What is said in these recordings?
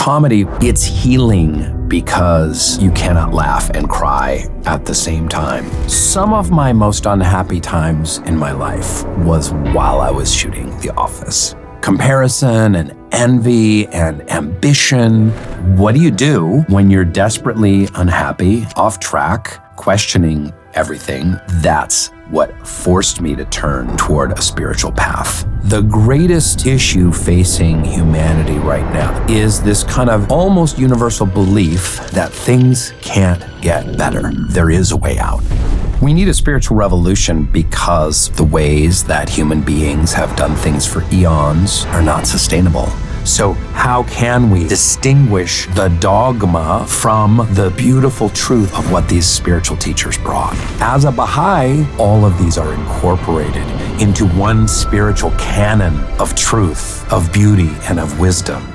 comedy, it's healing because you cannot laugh and cry at the same time. Some of my most unhappy times in my life was while I was shooting The Office. Comparison and envy and ambition. What do you do when you're desperately unhappy, off track, questioning everything? That's what forced me to turn toward a spiritual path. The greatest issue facing humanity right now is this kind of almost universal belief that things can't get better. There is a way out. We need a spiritual revolution because the ways that human beings have done things for eons are not sustainable. So how can we distinguish the dogma from the beautiful truth of what these spiritual teachers brought? As a Baha'i, all of these are incorporated into one spiritual canon of truth, of beauty, and of wisdom.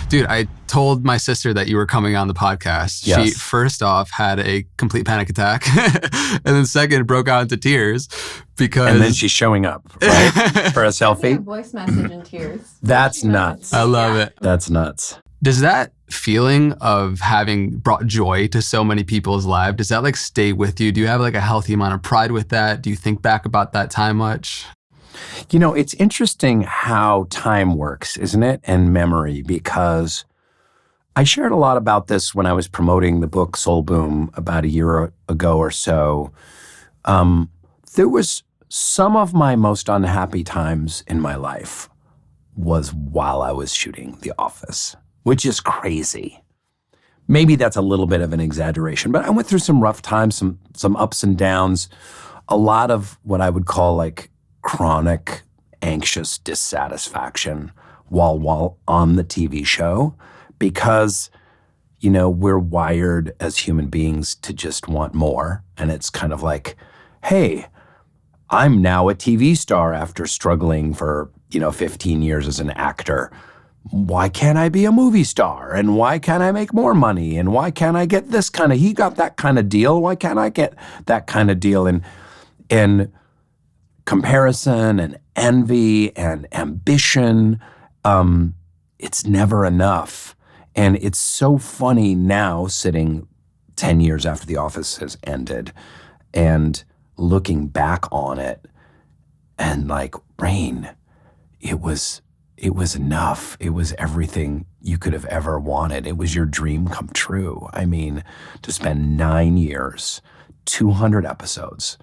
Dude, I told my sister that you were coming on the podcast. Yes. She first off had a complete panic attack and then second broke out into tears because... And then she's showing up, right? For a selfie. A voice message in tears. That's nuts. I love it. That's nuts. Does that feeling of having brought joy to so many people's lives, does that like stay with you? Do you have like a healthy amount of pride with that? Do you think back about that time much? You know, it's interesting how time works, isn't it? And memory, because I shared a lot about this when I was promoting the book Soul Boom about a year ago or so. There was some of my most unhappy times in my life was while I was shooting The Office, which is crazy. Maybe that's a little bit of an exaggeration, but I went through some rough times, some ups and downs, a lot of what I would call like chronic, anxious dissatisfaction while on the TV show, because, you know, we're wired as human beings to just want more. And it's kind of like, hey, I'm now a TV star after struggling for, 15 years as an actor. Why can't I be a movie star? And why can't I make more money? And why can't I get this kind of, he got that kind of deal. Why can't I get that kind of deal? And comparison and envy and ambition, it's never enough. And it's so funny now, sitting 10 years after The Office has ended and looking back on it and like, Rainn, it was enough. It was everything you could have ever wanted. It was your dream come true. I mean, to spend 9 years, 200 episodes,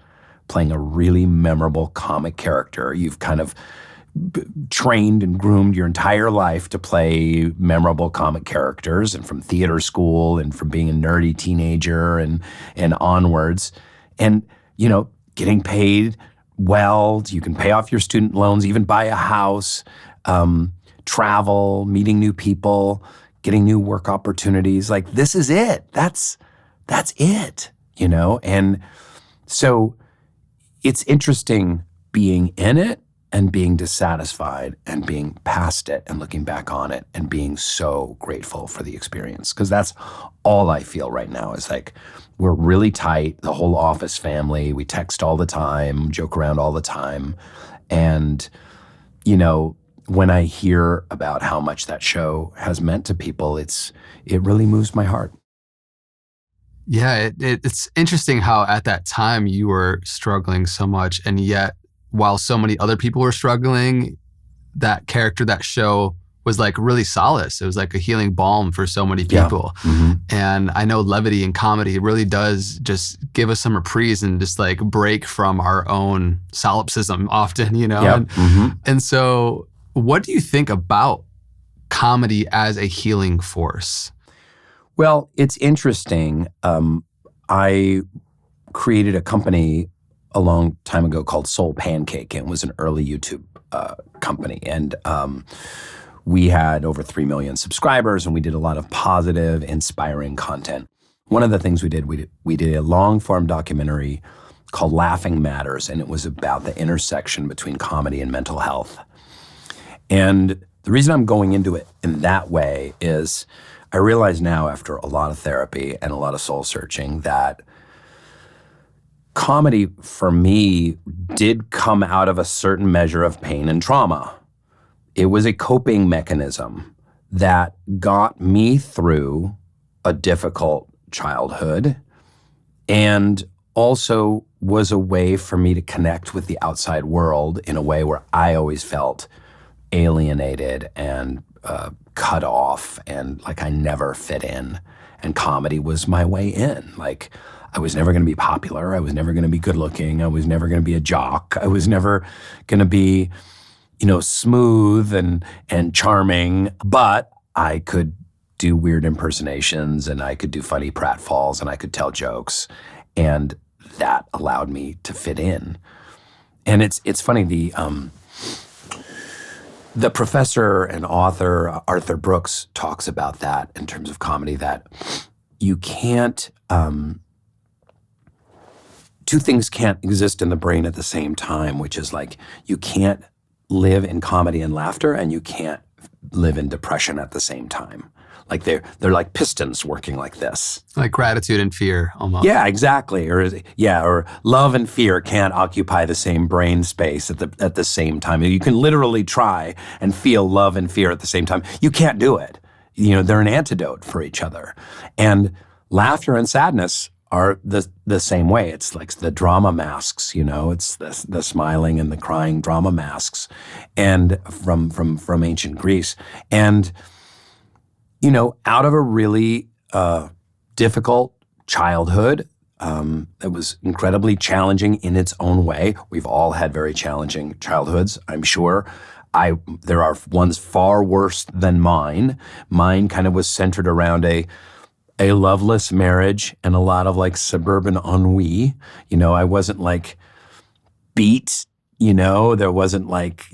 playing a really memorable comic character. You've kind of trained and groomed your entire life to play memorable comic characters, and from theater school and from being a nerdy teenager and onwards. And, getting paid well, you can pay off your student loans, even buy a house, travel, meeting new people, getting new work opportunities. Like, this is it. That's it, And so it's interesting being in it and being dissatisfied and being past it and looking back on it and being so grateful for the experience. Because that's all I feel right now is like, we're really tight, the whole Office family. We text all the time, joke around all the time. And, when I hear about how much that show has meant to people, it really moves my heart. Yeah, it's interesting how at that time you were struggling so much, and yet while so many other people were struggling, that character, that show was like really solace. It was like a healing balm for so many people. Yeah. Mm-hmm. And I know levity and comedy really does just give us some reprise and just like break from our own solipsism often, Yeah. Mm-hmm. And so what do you think about comedy as a healing force? Well, it's interesting. I created a company a long time ago called Soul Pancake, and it was an early YouTube company. And we had over 3 million subscribers, and we did a lot of positive, inspiring content. One of the things we did a long-form documentary called Laughing Matters, and it was about the intersection between comedy and mental health. And the reason I'm going into it in that way is I realize now, after a lot of therapy and a lot of soul searching, that, you know, getting paid well, you can pay off your student loans, even buy a house, travel, meeting new people, getting new work opportunities. Like, this is it. That's it, you know? And so it's interesting being in it and being dissatisfied and being past it and looking back on it and being so grateful for the experience. Because that's all I feel right now is like, we're really tight, the whole Office family. We text all the time, joke around all the time. And, when I hear about how much that show has meant to people, it really moves my heart. comedy for me did come out of a certain measure of pain and trauma. It was a coping mechanism that got me through a difficult childhood and also was a way for me to connect with the outside world in a way where I always felt alienated and cut off and like I never fit in. And comedy was my way in. Like, I was never going to be popular. I was never going to be good looking. I was never going to be a jock. I was never going to be, smooth and charming. But I could do weird impersonations and I could do funny pratfalls and I could tell jokes. And that allowed me to fit in. And it's funny, the professor and author Arthur Brooks talks about that in terms of comedy, that you can't, two things can't exist in the brain at the same time, which is like you can't live in comedy and laughter and you can't live in depression at the same time. Like they're like pistons working like this. Like gratitude and fear almost. Yeah, exactly. Or love and fear can't occupy the same brain space at the same time. You can literally try and feel love and fear at the same time. You can't do it. They're an antidote for each other. And laughter and sadness are the same way. It's like the drama masks, it's the smiling and the crying drama masks, and from ancient Greece. And out of a really difficult childhood that was incredibly challenging in its own way. We've all had very challenging childhoods, I'm sure. There are ones far worse than mine. Mine kind of was centered around a loveless marriage and a lot of like suburban ennui. I wasn't like beat. There wasn't like,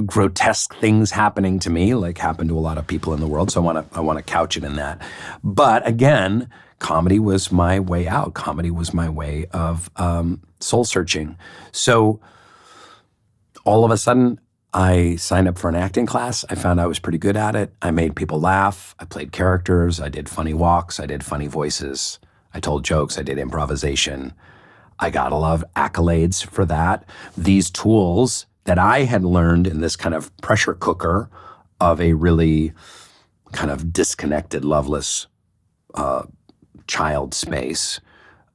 grotesque things happening to me like happened to a lot of people in the world. So I want to couch it in that. But again, comedy was my way out. Comedy was my way of soul searching. So all of a sudden, I signed up for an acting class. I found I was pretty good at it. I made people laugh. I played characters. I did funny walks. I did funny voices. I told jokes. I did improvisation. I got a lot of accolades for that. These tools that I had learned in this kind of pressure cooker of a really kind of disconnected, loveless child space,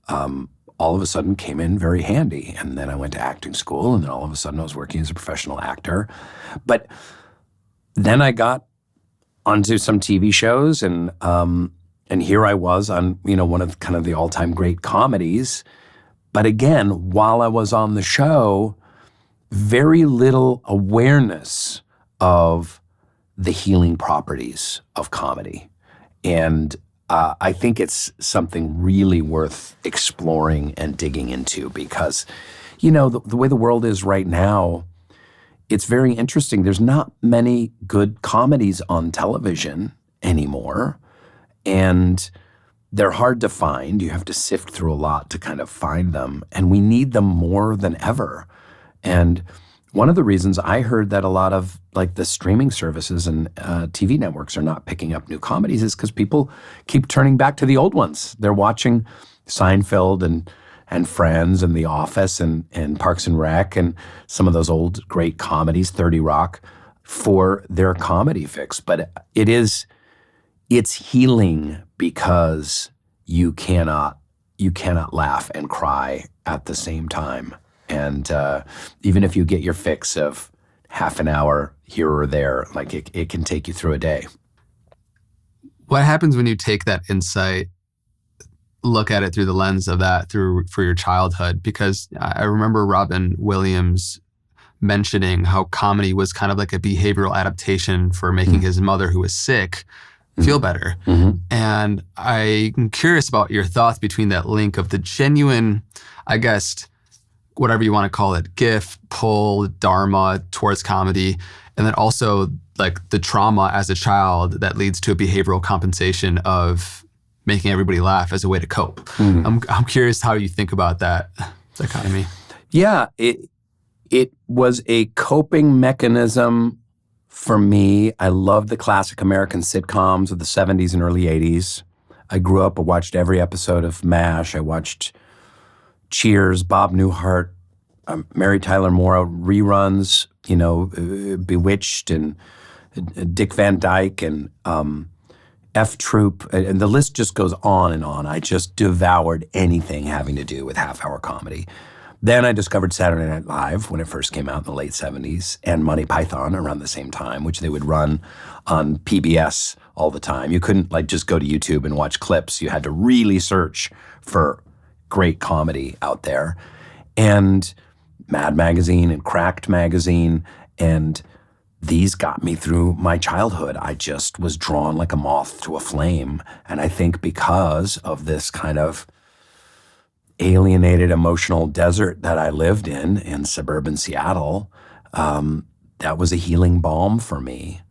all of a sudden came in very handy. And then I went to acting school, and then all of a sudden I was working as a professional actor. But then I got onto some TV shows, and here I was on, one of kind of the all-time great comedies. But again, while I was on the show, very little awareness of the healing properties of comedy. And I think it's something really worth exploring and digging into because, the way the world is right now, it's very interesting. There's not many good comedies on television anymore. And they're hard to find. You have to sift through a lot to kind of find them. And we need them more than ever. And one of the reasons I heard that a lot of like the streaming services and TV networks are not picking up new comedies is because people keep turning back to the old ones. They're watching Seinfeld and Friends and The Office and Parks and Rec and some of those old great comedies, 30 Rock, for their comedy fix. But it's healing because you cannot laugh and cry at the same time. And even if you get your fix of half an hour here or there, like it can take you through a day. What happens when you take that insight, look at it through the lens of that for your childhood? Because I remember Robin Williams mentioning how comedy was kind of like a behavioral adaptation for making his mother, who was sick, feel better. Mm-hmm. And I'm curious about your thoughts between that link of the genuine, I guess, whatever you want to call it, gift, pull, dharma towards comedy, and then also like the trauma as a child that leads to a behavioral compensation of making everybody laugh as a way to cope. Mm-hmm. I'm curious how you think about that dichotomy. Yeah, it was a coping mechanism for me. I loved the classic American sitcoms of the 70s and early 80s. I grew up, I watched every episode of MASH. I watched Cheers, Bob Newhart, Mary Tyler Moore reruns, Bewitched and Dick Van Dyke and F Troop, and the list just goes on and on. I just devoured anything having to do with half-hour comedy. Then I discovered Saturday Night Live when it first came out in the late 70s, and Monty Python around the same time, which they would run on PBS all the time. You couldn't just go to YouTube and watch clips. You had to really search for great comedy out there. And Mad Magazine and Cracked Magazine, and these got me through my childhood. I just was drawn like a moth to a flame. And I think because of this kind of alienated emotional desert that I lived in suburban Seattle, that was a healing balm for me.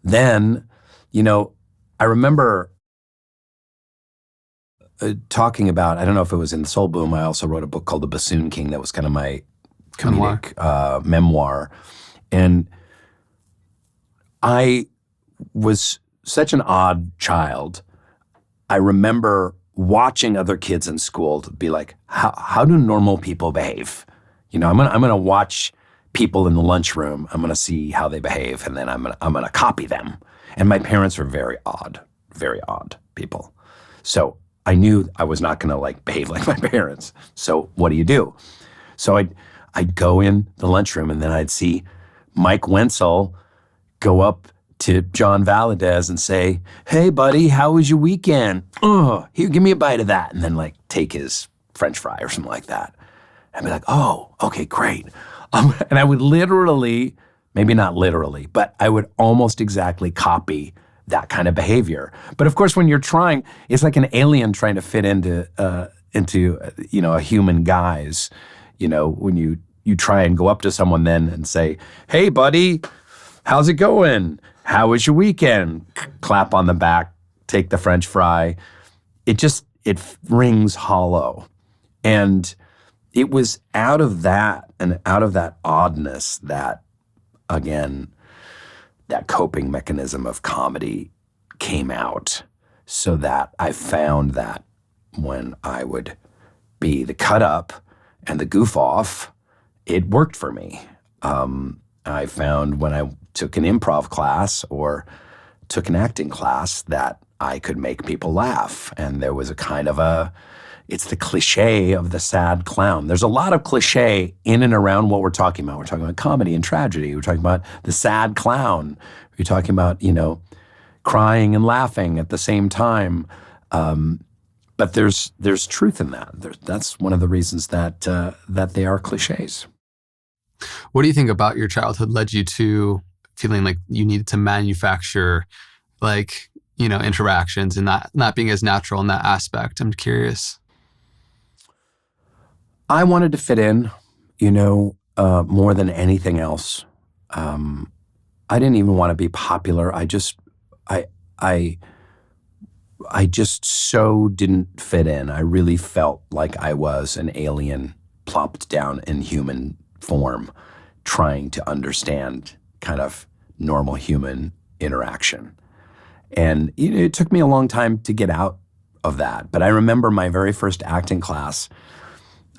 Then, I remember talking about, I don't know if it was in Soul Boom, I also wrote a book called The Bassoon King that was kind of my comedic memoir. And I was such an odd child. I remember watching other kids in school to be like, how do normal people behave? I'm gonna watch people in the lunchroom. I'm gonna see how they behave, and then I'm gonna copy them. And my parents were very odd people. So I knew I was not gonna behave like my parents. So what do? So I'd go in the lunchroom, and then I'd see Mike Wenzel go up to John Valadez and say, "Hey, buddy, how was your weekend? Oh, here, give me a bite of that." And then take his French fry or something like that. I'd be like, "Oh, okay, great." And I would literally, maybe not literally, but I would almost exactly copy that kind of behavior. But of course, when you're trying, it's like an alien trying to fit into a human guise. When you try and go up to someone then and say, "Hey, buddy, how's it going? How was your weekend?" Clap on the back, take the French fry. It rings hollow. And it was out of that and out of that oddness that, again, that coping mechanism of comedy came out, so that I found that when I would be the cut up and the goof off, it worked for me. I found when I took an improv class or took an acting class that I could make people laugh. And there was a kind of it's the cliche of the sad clown. There's a lot of cliche in and around what we're talking about. We're talking about comedy and tragedy. We're talking about the sad clown. We're talking about, crying and laughing at the same time. But there's truth in that. That's one of the reasons that they are cliches. What do you think about your childhood led you to feeling like you needed to manufacture interactions and not being as natural in that aspect? I'm curious. I wanted to fit in, more than anything else. I didn't even want to be popular. I just so didn't fit in. I really felt like I was an alien plopped down in human form, trying to understand kind of normal human interaction. And it took me a long time to get out of that. But I remember my very first acting class.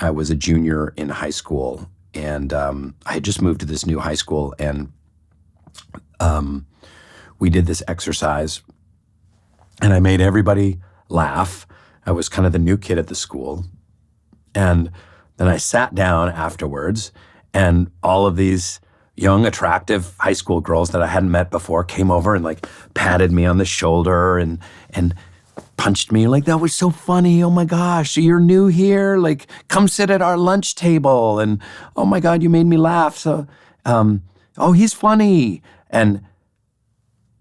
I was a junior in high school, and I had just moved to this new high school, and we did this exercise, and I made everybody laugh. I was kind of the new kid at the school. And then I sat down afterwards, and all of these young, attractive high school girls that I hadn't met before came over and patted me on the shoulder and punched me that was so funny. Oh my gosh, you're new here. Come sit at our lunch table. And oh my God, you made me laugh. So, oh, he's funny. And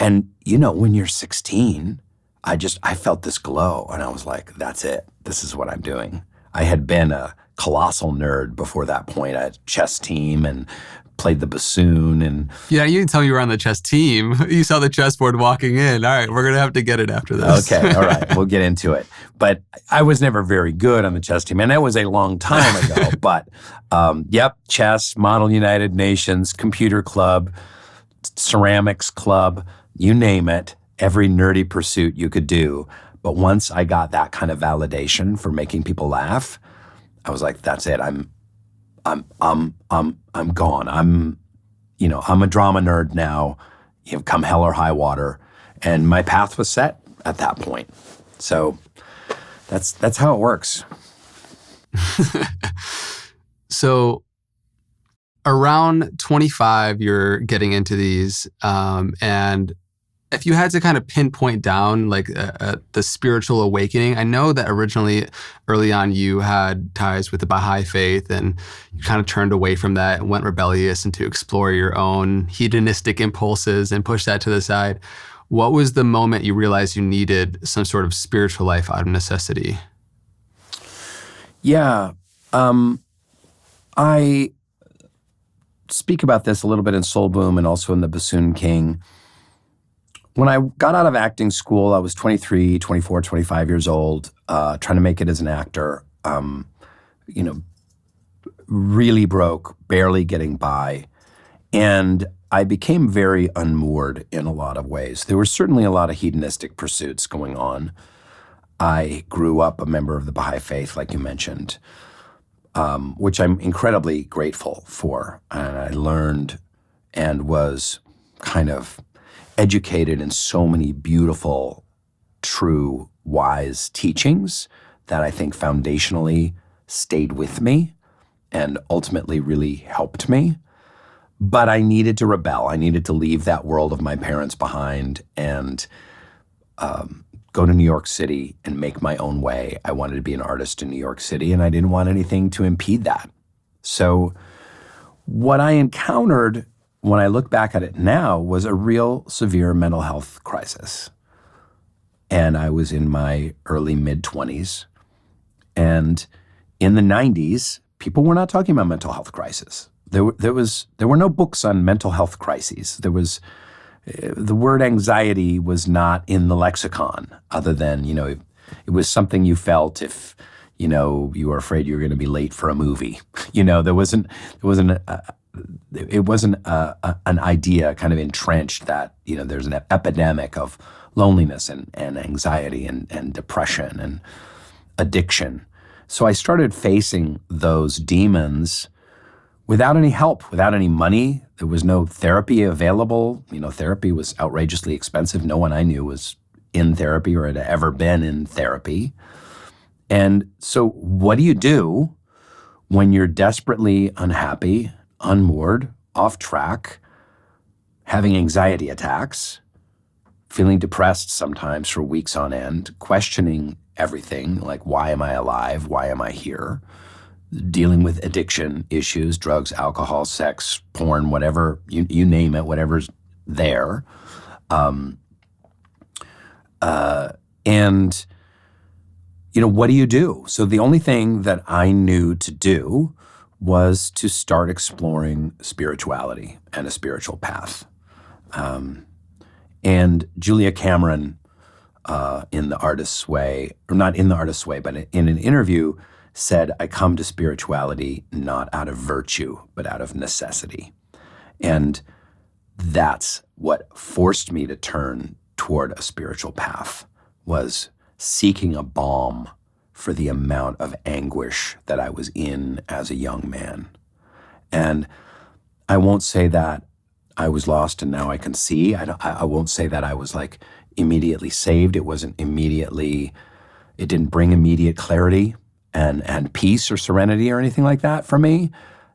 when you're 16, I felt this glow, and I was like, that's it. This is what I'm doing. I had been a colossal nerd before that point. I had a chess team and played the bassoon. And yeah, you didn't tell me you were on the chess team. You saw the chessboard walking in. All right, we're going to have to get it after this. Okay, all right, we'll get into it. But I was never very good on the chess team, and that was a long time ago. But chess, Model United Nations, computer club, ceramics club, you name it, every nerdy pursuit you could do. But once I got that kind of validation for making people laugh, I was like, that's it. I'm gone. I'm a drama nerd now. Come hell or high water, and my path was set at that point. So that's how it works. So around 25, you're getting into these, and if you had to kind of pinpoint down like the spiritual awakening, I know that early on, you had ties with the Bahá'í faith and you kind of turned away from that and went rebellious and to explore your own hedonistic impulses and push that to the side. What was the moment you realized you needed some sort of spiritual life out of necessity? Yeah. I speak about this a little bit in Soul Boom and also in The Bassoon King. When I got out of acting school, I was 23, 24, 25 years old, trying to make it as an actor, really broke, barely getting by. And I became very unmoored in a lot of ways. There were certainly a lot of hedonistic pursuits going on. I grew up a member of the Bahá'í faith, like you mentioned, which I'm incredibly grateful for. And I learned and was kind of educated in so many beautiful, true, wise teachings that I think foundationally stayed with me and ultimately really helped me. But I needed to rebel. I needed to leave that world of my parents behind and go to New York City and make my own way. I wanted to be an artist in New York City, and I didn't want anything to impede that. So what I encountered when I look back at it now was a real severe mental health crisis. And I was in my early mid-20s. And in the 90s, people were not talking about mental health crisis. There were no books on mental health crises. The word anxiety was not in the lexicon, other than, it was something you felt if, you were afraid you were going to be late for a movie. It wasn't an idea kind of entrenched that, there's an epidemic of loneliness and anxiety and depression and addiction. So I started facing those demons without any help, without any money. There was no therapy available. Therapy was outrageously expensive. No one I knew was in therapy or had ever been in therapy. And so what do you do when you're desperately unhappy, unmoored, off track, having anxiety attacks, feeling depressed sometimes for weeks on end, questioning everything, like, why am I alive? Why am I here? Dealing with addiction issues, drugs, alcohol, sex, porn, whatever, you name it, whatever's there. What do you do? So the only thing that I knew to do was to start exploring spirituality and a spiritual path. And Julia Cameron, in The Artist's Way, or not in The Artist's Way, but in an interview, said, I come to spirituality not out of virtue, but out of necessity. And that's what forced me to turn toward a spiritual path, was seeking a balm for the amount of anguish that I was in as a young man. And I won't say that I was lost and now I can see. I won't say that I was like immediately saved. It didn't bring immediate clarity and peace or serenity or anything like that for me.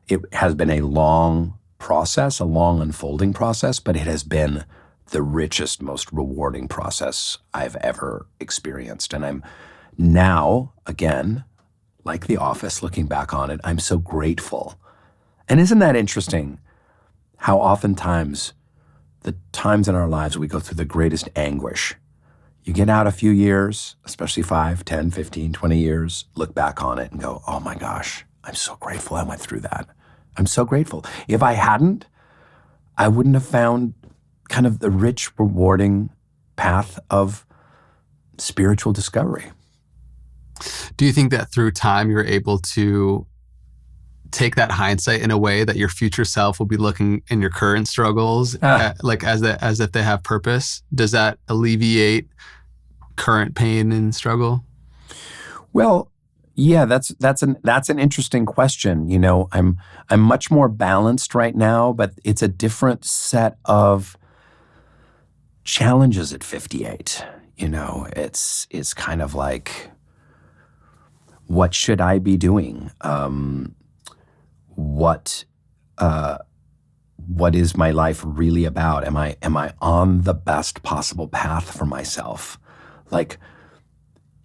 It has been a long process, a long unfolding process, but it has been the richest, most rewarding process I've ever experienced. And I'm now, again, like The Office, looking back on it, I'm so grateful. And isn't that interesting how oftentimes the times in our lives we go through the greatest anguish, you get out a few years, especially 5, 10, 15, 20 years, look back on it and go, oh my gosh, I'm so grateful I went through that. I'm so grateful. If I hadn't, I wouldn't have found kind of the rich, rewarding path of spiritual discovery. Do you think that through time you're able to take that hindsight in a way that your future self will be looking in your current struggles like as if they have purpose? Does that alleviate current pain and struggle? Well, Yeah, that's an interesting question. You know, I'm much more balanced right now, but it's a different set of challenges at 58. You know, it's kind of like, what should I be doing? What is my life really about? Am I on the best possible path for myself? Like,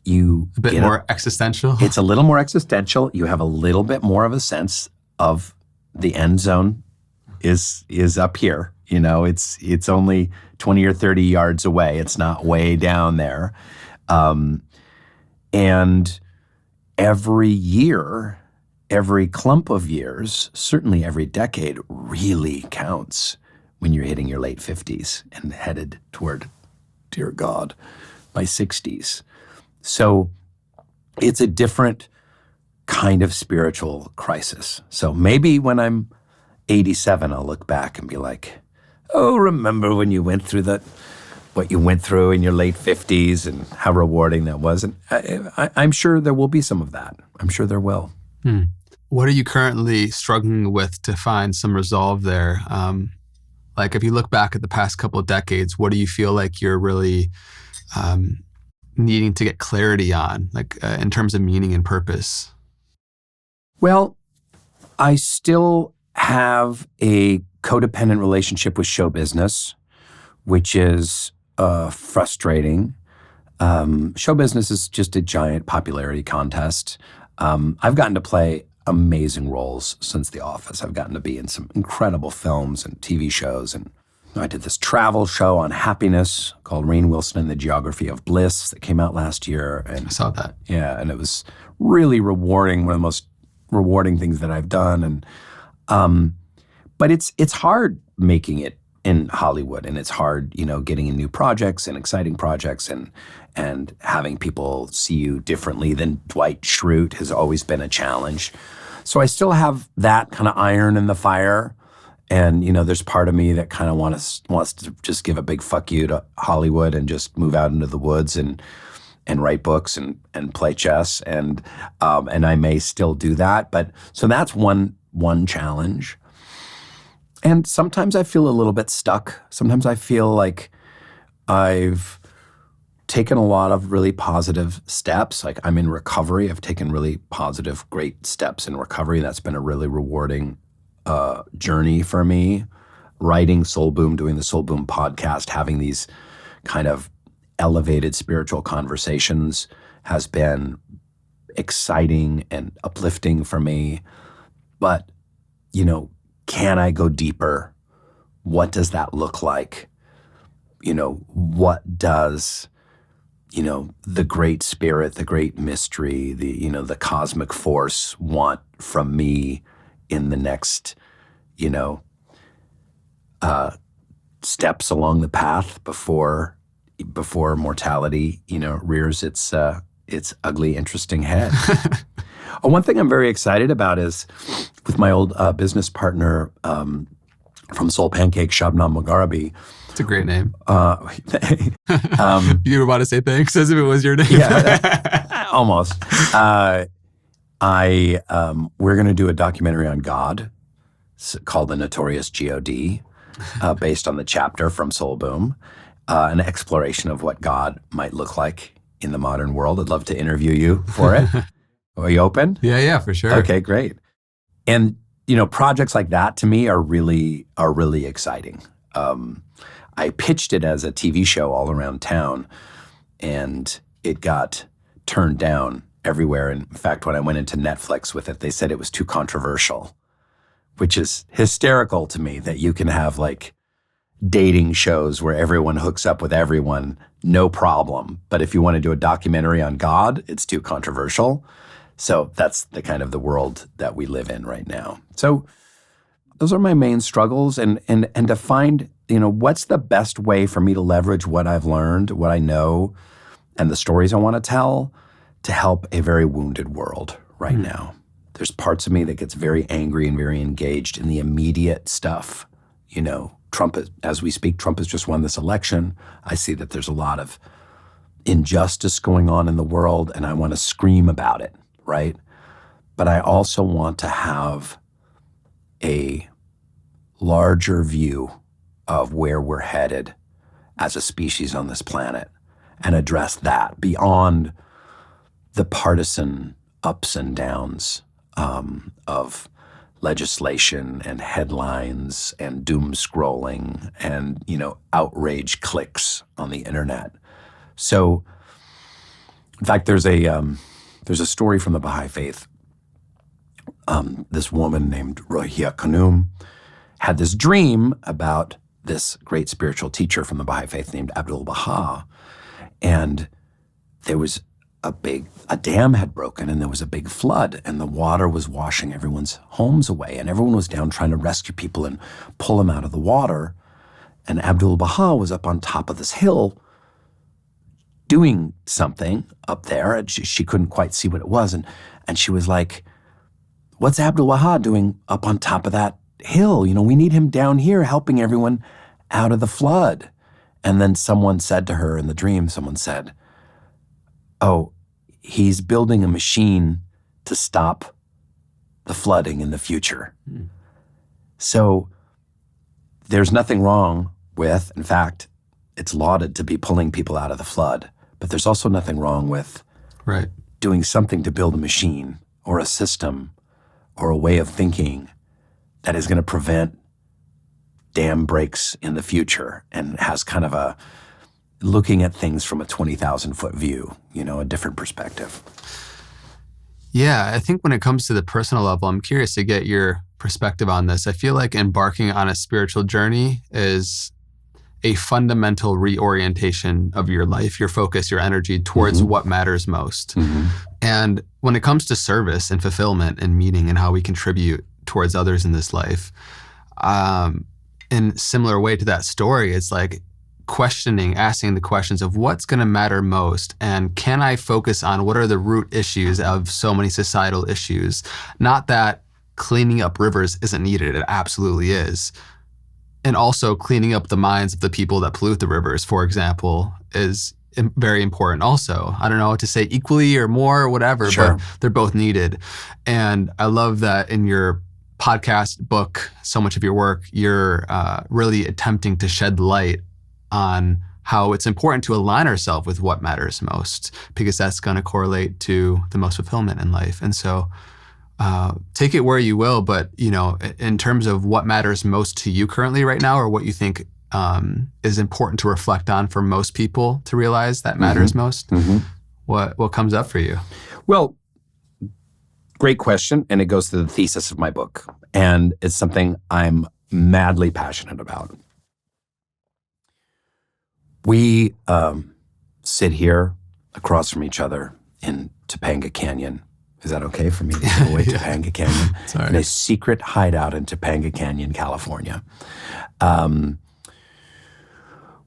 A bit more existential. It's a little more existential. You have a little bit more of a sense of the end zone is up here. You know, it's only 20 or 30 yards away. It's not way down there. And every year, every clump of years, certainly every decade really counts when you're hitting your late 50s and headed toward, dear God, my 60s. So it's a different kind of spiritual crisis. So maybe when I'm 87, I'll look back and be like, oh, remember when you went through what you went through in your late 50s and how rewarding that was. And I'm sure there will be some of that. I'm sure there will. What are you currently struggling with to find some resolve there? Like if you look back at the past couple of decades, what do you feel like you're really needing to get clarity on, like in terms of meaning and purpose? Well, I still have a codependent relationship with show business, which is frustrating. Show business is just a giant popularity contest. I've gotten to play amazing roles since The Office. I've gotten to be in some incredible films and TV shows, and I did this travel show on happiness called Rainn Wilson and the Geography of Bliss that came out last year. And I saw that. Yeah, and it was really rewarding, one of the most rewarding things that I've done. And but it's hard making it in Hollywood, and it's hard, you know, getting in new projects and exciting projects and having people see you differently than Dwight Schrute has always been a challenge. So I still have that kind of iron in the fire. And, you know, there's part of me that kind of wants to just give a big fuck you to Hollywood and just move out into the woods and write books and play chess. And I may still do that. But so that's one challenge. And sometimes I feel a little bit stuck. Sometimes I feel like I've taken a lot of really positive steps. Like I'm in recovery. I've taken really positive, great steps in recovery. That's been a really rewarding journey for me. Writing Soul Boom, doing the Soul Boom podcast, having these kind of elevated spiritual conversations has been exciting and uplifting for me. But, you know, can I go deeper? What does that look like? You know, what does, you know, the great spirit, the great mystery, the cosmic force want from me in the next, you know, steps along the path before mortality, you know, rears its ugly, interesting head. One thing I'm very excited about is with my old business partner from Soul Pancake, Shabnam Mugharabi. It's a great name. You were about to say thanks as if it was your name. Yeah, almost. We're going to do a documentary on God called The Notorious God, based on the chapter from Soul Boom, an exploration of what God might look like in the modern world. I'd love to interview you for it. Are you open? Yeah, for sure. Okay, great. And, you know, projects like that to me are really exciting. I pitched it as a TV show all around town, and it got turned down everywhere. In fact, when I went into Netflix with it, they said it was too controversial, which is hysterical to me that you can have like dating shows where everyone hooks up with everyone, no problem. But if you want to do a documentary on God, it's too controversial. So that's the kind of the world that we live in right now. So those are my main struggles, and to find, you know, what's the best way for me to leverage what I've learned, what I know, and the stories I want to tell to help a very wounded world right now. There's parts of me that gets very angry and very engaged in the immediate stuff. You know, Trump has just won this election. I see that there's a lot of injustice going on in the world, and I want to scream about it right? But I also want to have a larger view of where we're headed as a species on this planet and address that beyond the partisan ups and downs of legislation and headlines and doom scrolling and, outrage clicks on the internet. So, in fact, there's a story from the Baha'i faith. This woman named Rohia Khanum had this dream about this great spiritual teacher from the Baha'i faith named Abdul Baha. And there was a dam had broken and there was a big flood and the water was washing everyone's homes away and everyone was down trying to rescue people and pull them out of the water. And Abdul Baha was up on top of this hill doing something up there, and she couldn't quite see what it was. And she was like, what's Abdul Baha doing up on top of that hill? We need him down here helping everyone out of the flood. And then someone said to her in the dream, oh, he's building a machine to stop the flooding in the future. So there's nothing wrong with, in fact, it's lauded to be pulling people out of the flood, but there's also nothing wrong with doing something to build a machine or a system or a way of thinking that is going to prevent dam breaks in the future and has kind of a looking at things from a 20,000-foot view, a different perspective. Yeah, I think when it comes to the personal level, I'm curious to get your perspective on this. I feel like embarking on a spiritual journey is a fundamental reorientation of your life, your focus, your energy towards what matters most. And when it comes to service and fulfillment and meaning and how we contribute towards others in this life, in similar way to that story, it's like asking the questions of what's going to matter most, and can I focus on what are the root issues of so many societal issues? Not that cleaning up rivers isn't needed, it absolutely is. And also cleaning up the minds of the people that pollute the rivers, for example, is very important also. I don't know what to say, equally or more or whatever, Sure. But they're both needed. And I love that in your podcast, book, so much of your work, you're really attempting to shed light on how it's important to align ourselves with what matters most, because that's going to correlate to the most fulfillment in life. And so take it where you will, but in terms of what matters most to you currently right now, or what you think is important to reflect on for most people to realize that matters most, what comes up for you? Well, great question, and it goes to the thesis of my book, and it's something I'm madly passionate about. We sit here across from each other in Topanga Canyon. Is that okay for me to give away Topanga Canyon? Sorry. In a secret hideout in Topanga Canyon, California.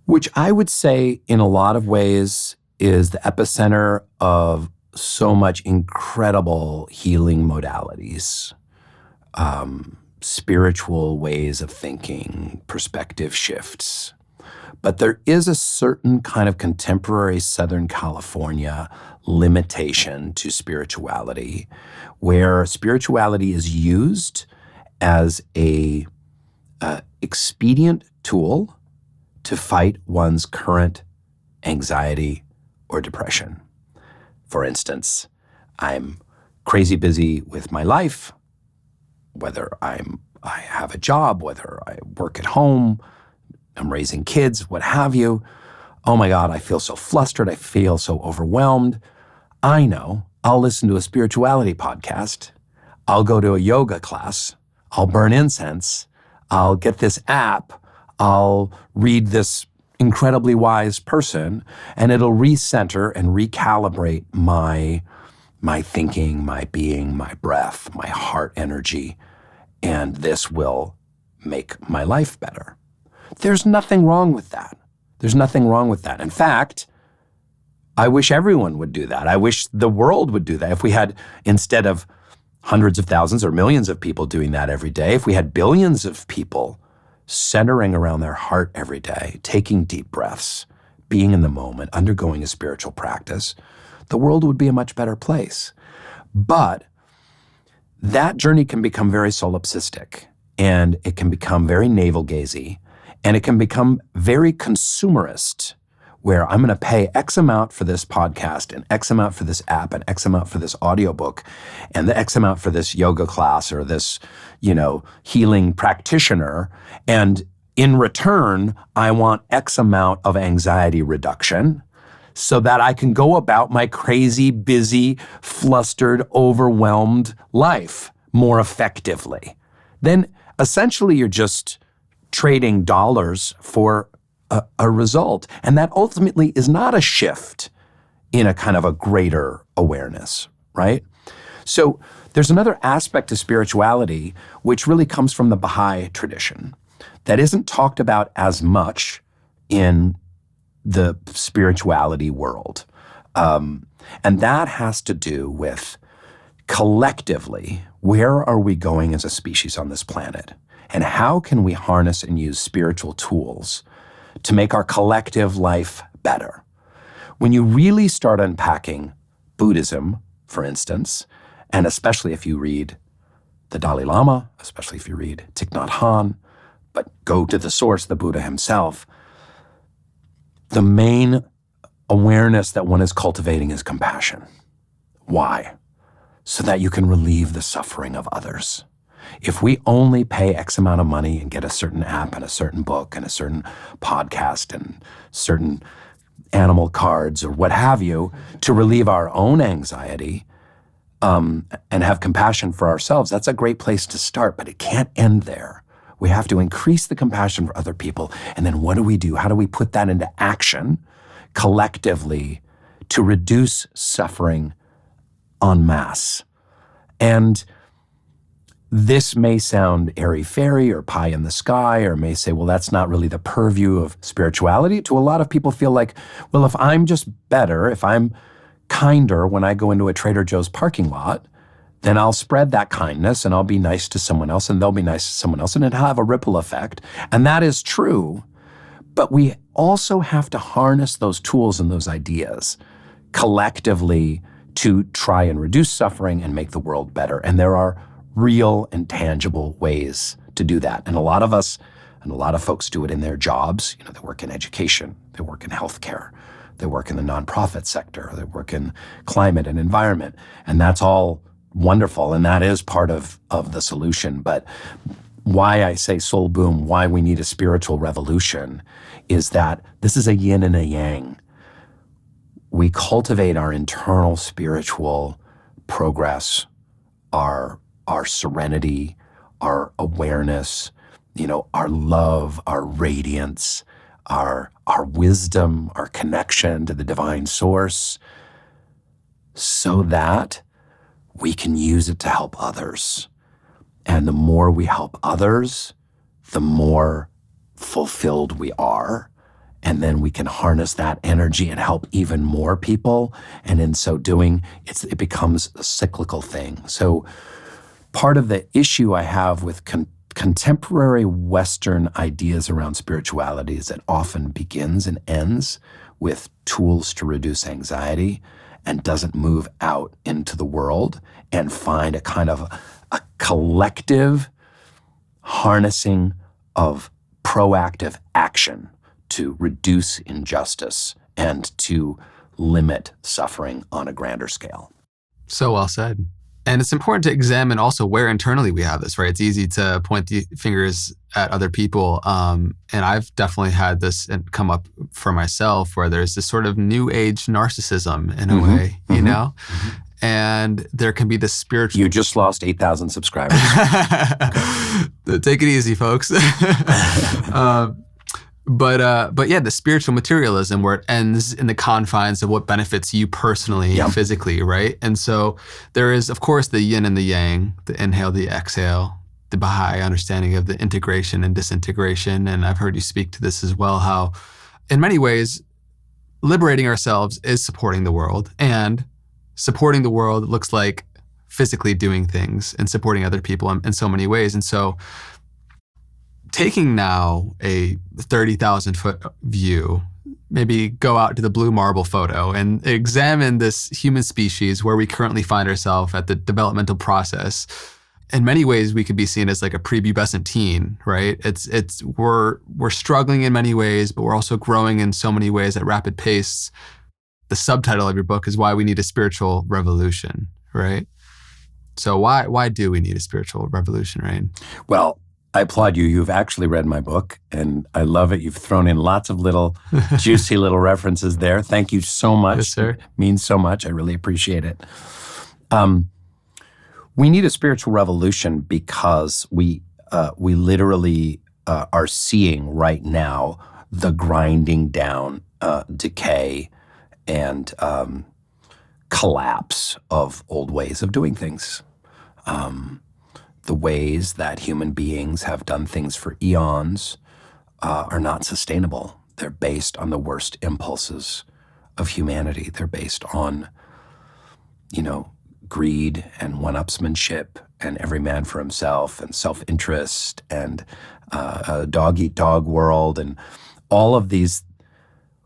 Which I would say in a lot of ways is the epicenter of so much incredible healing modalities, spiritual ways of thinking, perspective shifts. But there is a certain kind of contemporary Southern California limitation to spirituality, where spirituality is used as a expedient tool to fight one's current anxiety or depression. For instance, I'm crazy busy with my life, whether I have a job, whether I work at home, I'm raising kids, what have you. Oh my God, I feel so flustered. I feel so overwhelmed. I know I'll listen to a spirituality podcast. I'll go to a yoga class. I'll burn incense. I'll get this app. I'll read this incredibly wise person, and it'll recenter and recalibrate my thinking, my being, my breath, my heart energy, and this will make my life better. There's nothing wrong with that. There's nothing wrong with that. In fact, I wish everyone would do that. I wish the world would do that. If we had, instead of hundreds of thousands or millions of people doing that every day, if we had billions of people centering around their heart every day, taking deep breaths, being in the moment, undergoing a spiritual practice, the world would be a much better place. But that journey can become very solipsistic, and it can become very navel-gazy, and it can become very consumerist, where I'm going to pay X amount for this podcast and X amount for this app and X amount for this audiobook and the X amount for this yoga class or this, healing practitioner. And in return, I want X amount of anxiety reduction so that I can go about my crazy, busy, flustered, overwhelmed life more effectively. Then essentially you're just trading dollars for a result. And that ultimately is not a shift in a kind of a greater awareness, right? So there's another aspect to spirituality which really comes from the Bahá'í tradition that isn't talked about as much in the spirituality world. And that has to do with collectively, where are we going as a species on this planet? And how can we harness and use spiritual tools to make our collective life better? When you really start unpacking Buddhism, for instance, and especially if you read the Dalai Lama, especially if you read Thich Nhat Hanh, but go to the source, the Buddha himself, the main awareness that one is cultivating is compassion. Why? So that you can relieve the suffering of others. If we only pay X amount of money and get a certain app and a certain book and a certain podcast and certain animal cards or what have you to relieve our own anxiety and have compassion for ourselves, that's a great place to start, but it can't end there. We have to increase the compassion for other people. And then what do we do? How do we put that into action collectively to reduce suffering en masse? And this may sound airy-fairy or pie in the sky, or may say, well, that's not really the purview of spirituality. To a lot of people feel like, well, if I'm just better, if I'm kinder when I go into a Trader Joe's parking lot, then I'll spread that kindness and I'll be nice to someone else and they'll be nice to someone else and it'll have a ripple effect. And that is true. But we also have to harness those tools and those ideas collectively to try and reduce suffering and make the world better. And there are real and tangible ways to do that. And a lot of us, and a lot of folks do it in their jobs. They work in education, they work in healthcare, they work in the nonprofit sector, they work in climate and environment. And that's all wonderful. And that is part of the solution. But why I say soul boom, why we need a spiritual revolution is that this is a yin and a yang. We cultivate our internal spiritual progress, our serenity, our awareness, our love, our radiance, our wisdom, our connection to the divine source, so that we can use it to help others. And the more we help others, the more fulfilled we are. And then we can harness that energy and help even more people. And in so doing, it becomes a cyclical thing. So part of the issue I have with contemporary Western ideas around spirituality is it often begins and ends with tools to reduce anxiety and doesn't move out into the world and find a kind of a collective harnessing of proactive action to reduce injustice and to limit suffering on a grander scale. So well said. And it's important to examine also where internally we have this, right? It's easy to point the fingers at other people. And I've definitely had this come up for myself where there's this sort of new age narcissism in a way, you know? And there can be this spiritual... You just lost 8,000 subscribers. Take it easy, folks. But yeah, the spiritual materialism where it ends in the confines of what benefits you personally, physically, right? And so there is, of course, the yin and the yang, the inhale, the exhale, the Bahá'í understanding of the integration and disintegration. And I've heard you speak to this as well, how in many ways, liberating ourselves is supporting the world. And supporting the world looks like physically doing things and supporting other people in so many ways. And so taking now a 30,000 foot view maybe go out to the blue marble photo and examine this human species where we currently find ourselves at the developmental process. In many ways, we could be seen as like a prepubescent teen, right? We're struggling in many ways, but we're also growing in so many ways at rapid pace. The subtitle of your book is Why We Need a Spiritual Revolution, right? So why do we need a spiritual revolution, Rainn? Well, I applaud you. You've actually read my book, and I love it. You've thrown in lots of little juicy little references there. Thank you so much. Yes, sir. It means so much. I really appreciate it. We need a spiritual revolution because we literally are seeing right now the grinding down, decay, and collapse of old ways of doing things. The ways that human beings have done things for eons are not sustainable. They're based on the worst impulses of humanity. They're based on, greed and one-upsmanship and every man for himself and self-interest and a dog-eat-dog world and all of these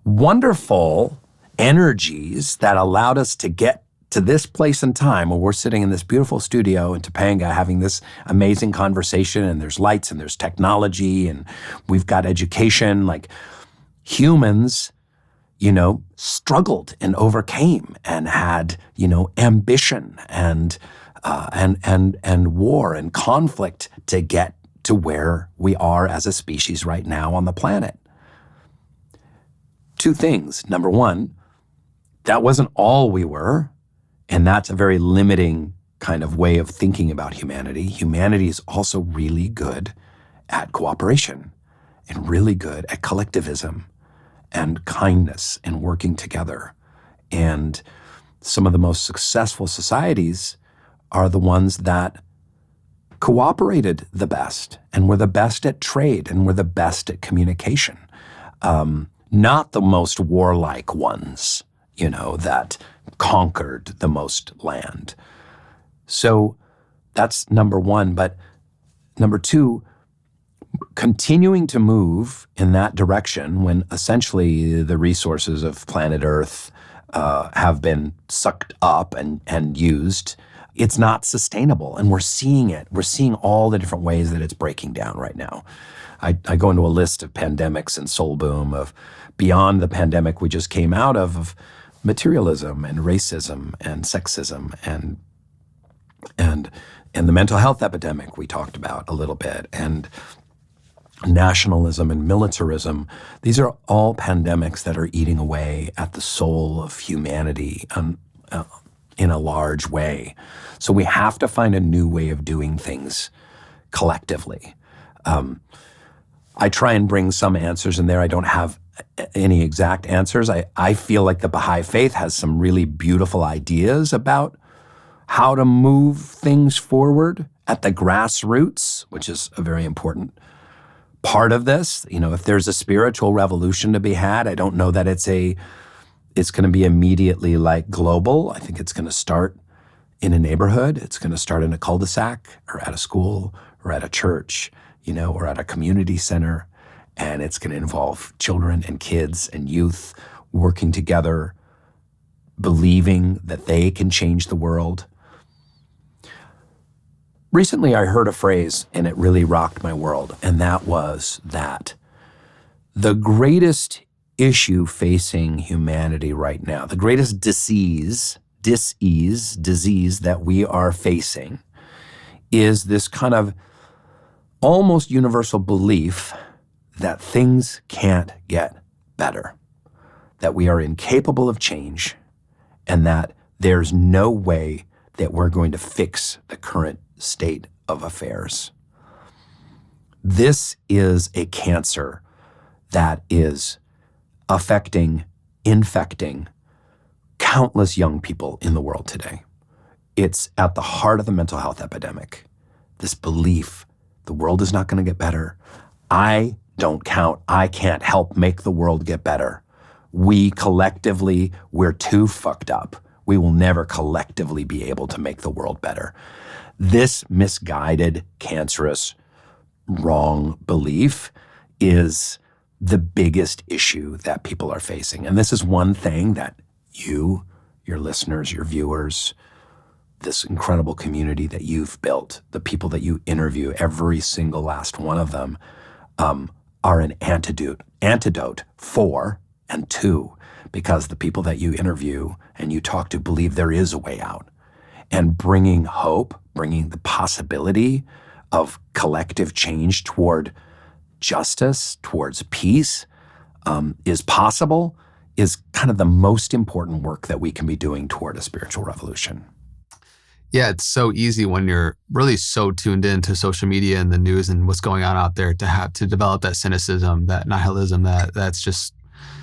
wonderful energies that allowed us to get to this place in time where we're sitting in this beautiful studio in Topanga having this amazing conversation, and there's lights and there's technology and we've got education. Like humans, struggled and overcame and had, ambition and war and conflict to get to where we are as a species right now on the planet. Two things. Number one, that wasn't all we were. And that's a very limiting kind of way of thinking about humanity. Humanity is also really good at cooperation and really good at collectivism and kindness and working together. And some of the most successful societies are the ones that cooperated the best and were the best at trade and were the best at communication. Not the most warlike ones, that conquered the most land. So that's number one. But number two, continuing to move in that direction when essentially the resources of planet Earth have been sucked up and used, it's not sustainable. And we're seeing it. We're seeing all the different ways that it's breaking down right now. I go into a list of pandemics and soul boom of beyond the pandemic we just came out of materialism and racism and sexism and the mental health epidemic we talked about a little bit, and nationalism and militarism. These are all pandemics that are eating away at the soul of humanity in a large way. So we have to find a new way of doing things collectively. I try and bring some answers in there. I don't have any exact answers. I feel like the Baha'i faith has some really beautiful ideas about how to move things forward at the grassroots, which is a very important part of this. If there's a spiritual revolution to be had, I don't know that it's going to be immediately like global. I think it's going to start in a neighborhood. It's going to start in a cul-de-sac or at a school or at a church, or at a community center. And it's going to involve children and kids and youth working together, believing that they can change the world. Recently, I heard a phrase, and it really rocked my world, and that was that the greatest issue facing humanity right now, the greatest disease that we are facing is this kind of almost universal belief that things can't get better, that we are incapable of change, and that there's no way that we're going to fix the current state of affairs. This is a cancer that is infecting countless young people in the world today. It's at the heart of the mental health epidemic. This belief the world is not going to get better. I can't help make the world get better. We collectively, we're too fucked up. We will never collectively be able to make the world better. This misguided, cancerous, wrong belief is the biggest issue that people are facing. And this is one thing that you, your listeners, your viewers, this incredible community that you've built, the people that you interview, every single last one of them, are an antidote for and to, because the people that you interview and you talk to believe there is a way out. And bringing hope, bringing the possibility of collective change toward justice, towards peace, is possible, is kind of the most important work that we can be doing toward a spiritual revolution. Yeah, it's so easy when you're really so tuned into social media and the news and what's going on out there to have to develop that cynicism, that nihilism, that's just,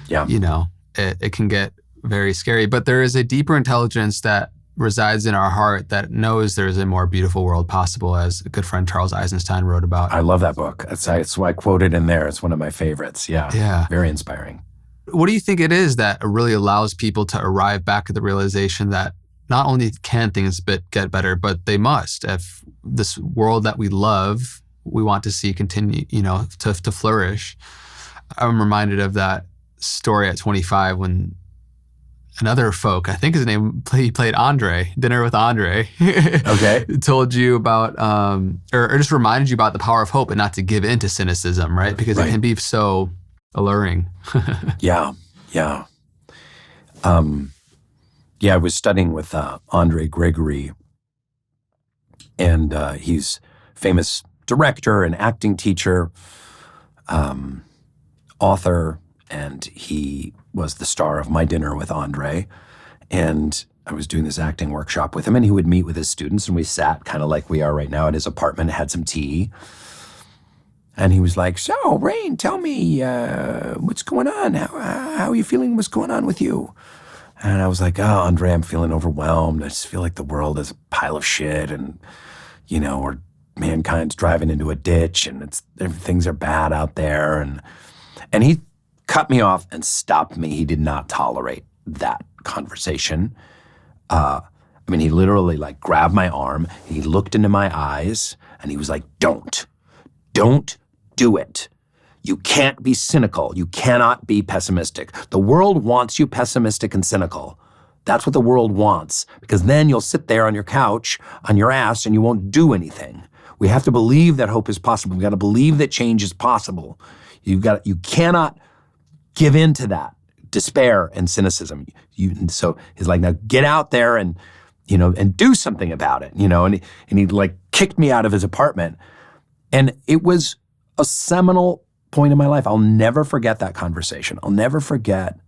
it can get very scary. But there is a deeper intelligence that resides in our heart that knows there's a more beautiful world possible, as a good friend Charles Eisenstein wrote about. I love that book. That's why I quoted in there. It's one of my favorites. Yeah. Very inspiring. What do you think it is that really allows people to arrive back at the realization that not only can things get better, but they must? If this world that we love, we want to see continue, to flourish. I'm reminded of that story at 25 when another folk, I think his name, he played Andre, Dinner with Andre. Okay. Told you about, or just reminded you about the power of hope and not to give in to cynicism, right? Because it can be so alluring. Yeah. I was studying with Andre Gregory, and he's famous director and acting teacher, author, and he was the star of My Dinner with Andre. And I was doing this acting workshop with him, and he would meet with his students, and we sat kind of like we are right now at his apartment, had some tea. And he was like, "So, Rainn, tell me, what's going on? How are you feeling? What's going on with you?" And I was like, "Oh, Andre, I'm feeling overwhelmed. I just feel like the world is a pile of shit, and, or mankind's driving into a ditch, and things are bad out there." And he cut me off and stopped me. He did not tolerate that conversation. He literally grabbed my arm, he looked into my eyes, and he was like, don't do it. You can't be cynical. You cannot be pessimistic. The world wants you pessimistic and cynical. That's what the world wants, because then you'll sit there on your couch, on your ass, and you won't do anything. We have to believe that hope is possible. We've got to believe that change is possible. You cannot give in to that despair and cynicism. So he's like, "Now get out there and do something about it." And he kicked me out of his apartment. And it was a seminal point in my life. I'll never forget that conversation. I'll never forget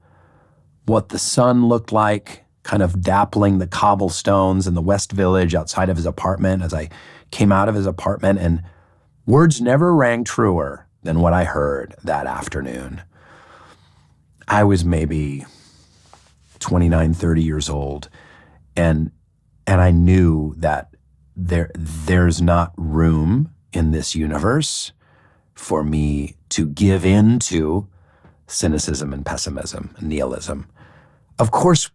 what the sun looked like, kind of dappling the cobblestones in the West Village outside of his apartment as I came out of his apartment. And words never rang truer than what I heard that afternoon. I was maybe 29, 30 years old, and I knew that there's not room in this universe for me to give in to cynicism and pessimism and nihilism. Of course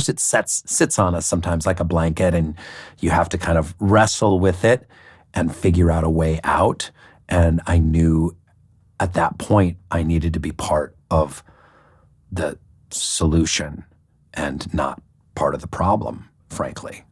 it sits on us sometimes like a blanket, and you have to kind of wrestle with it and figure out a way out. And I knew at that point I needed to be part of the solution and not part of the problem, frankly.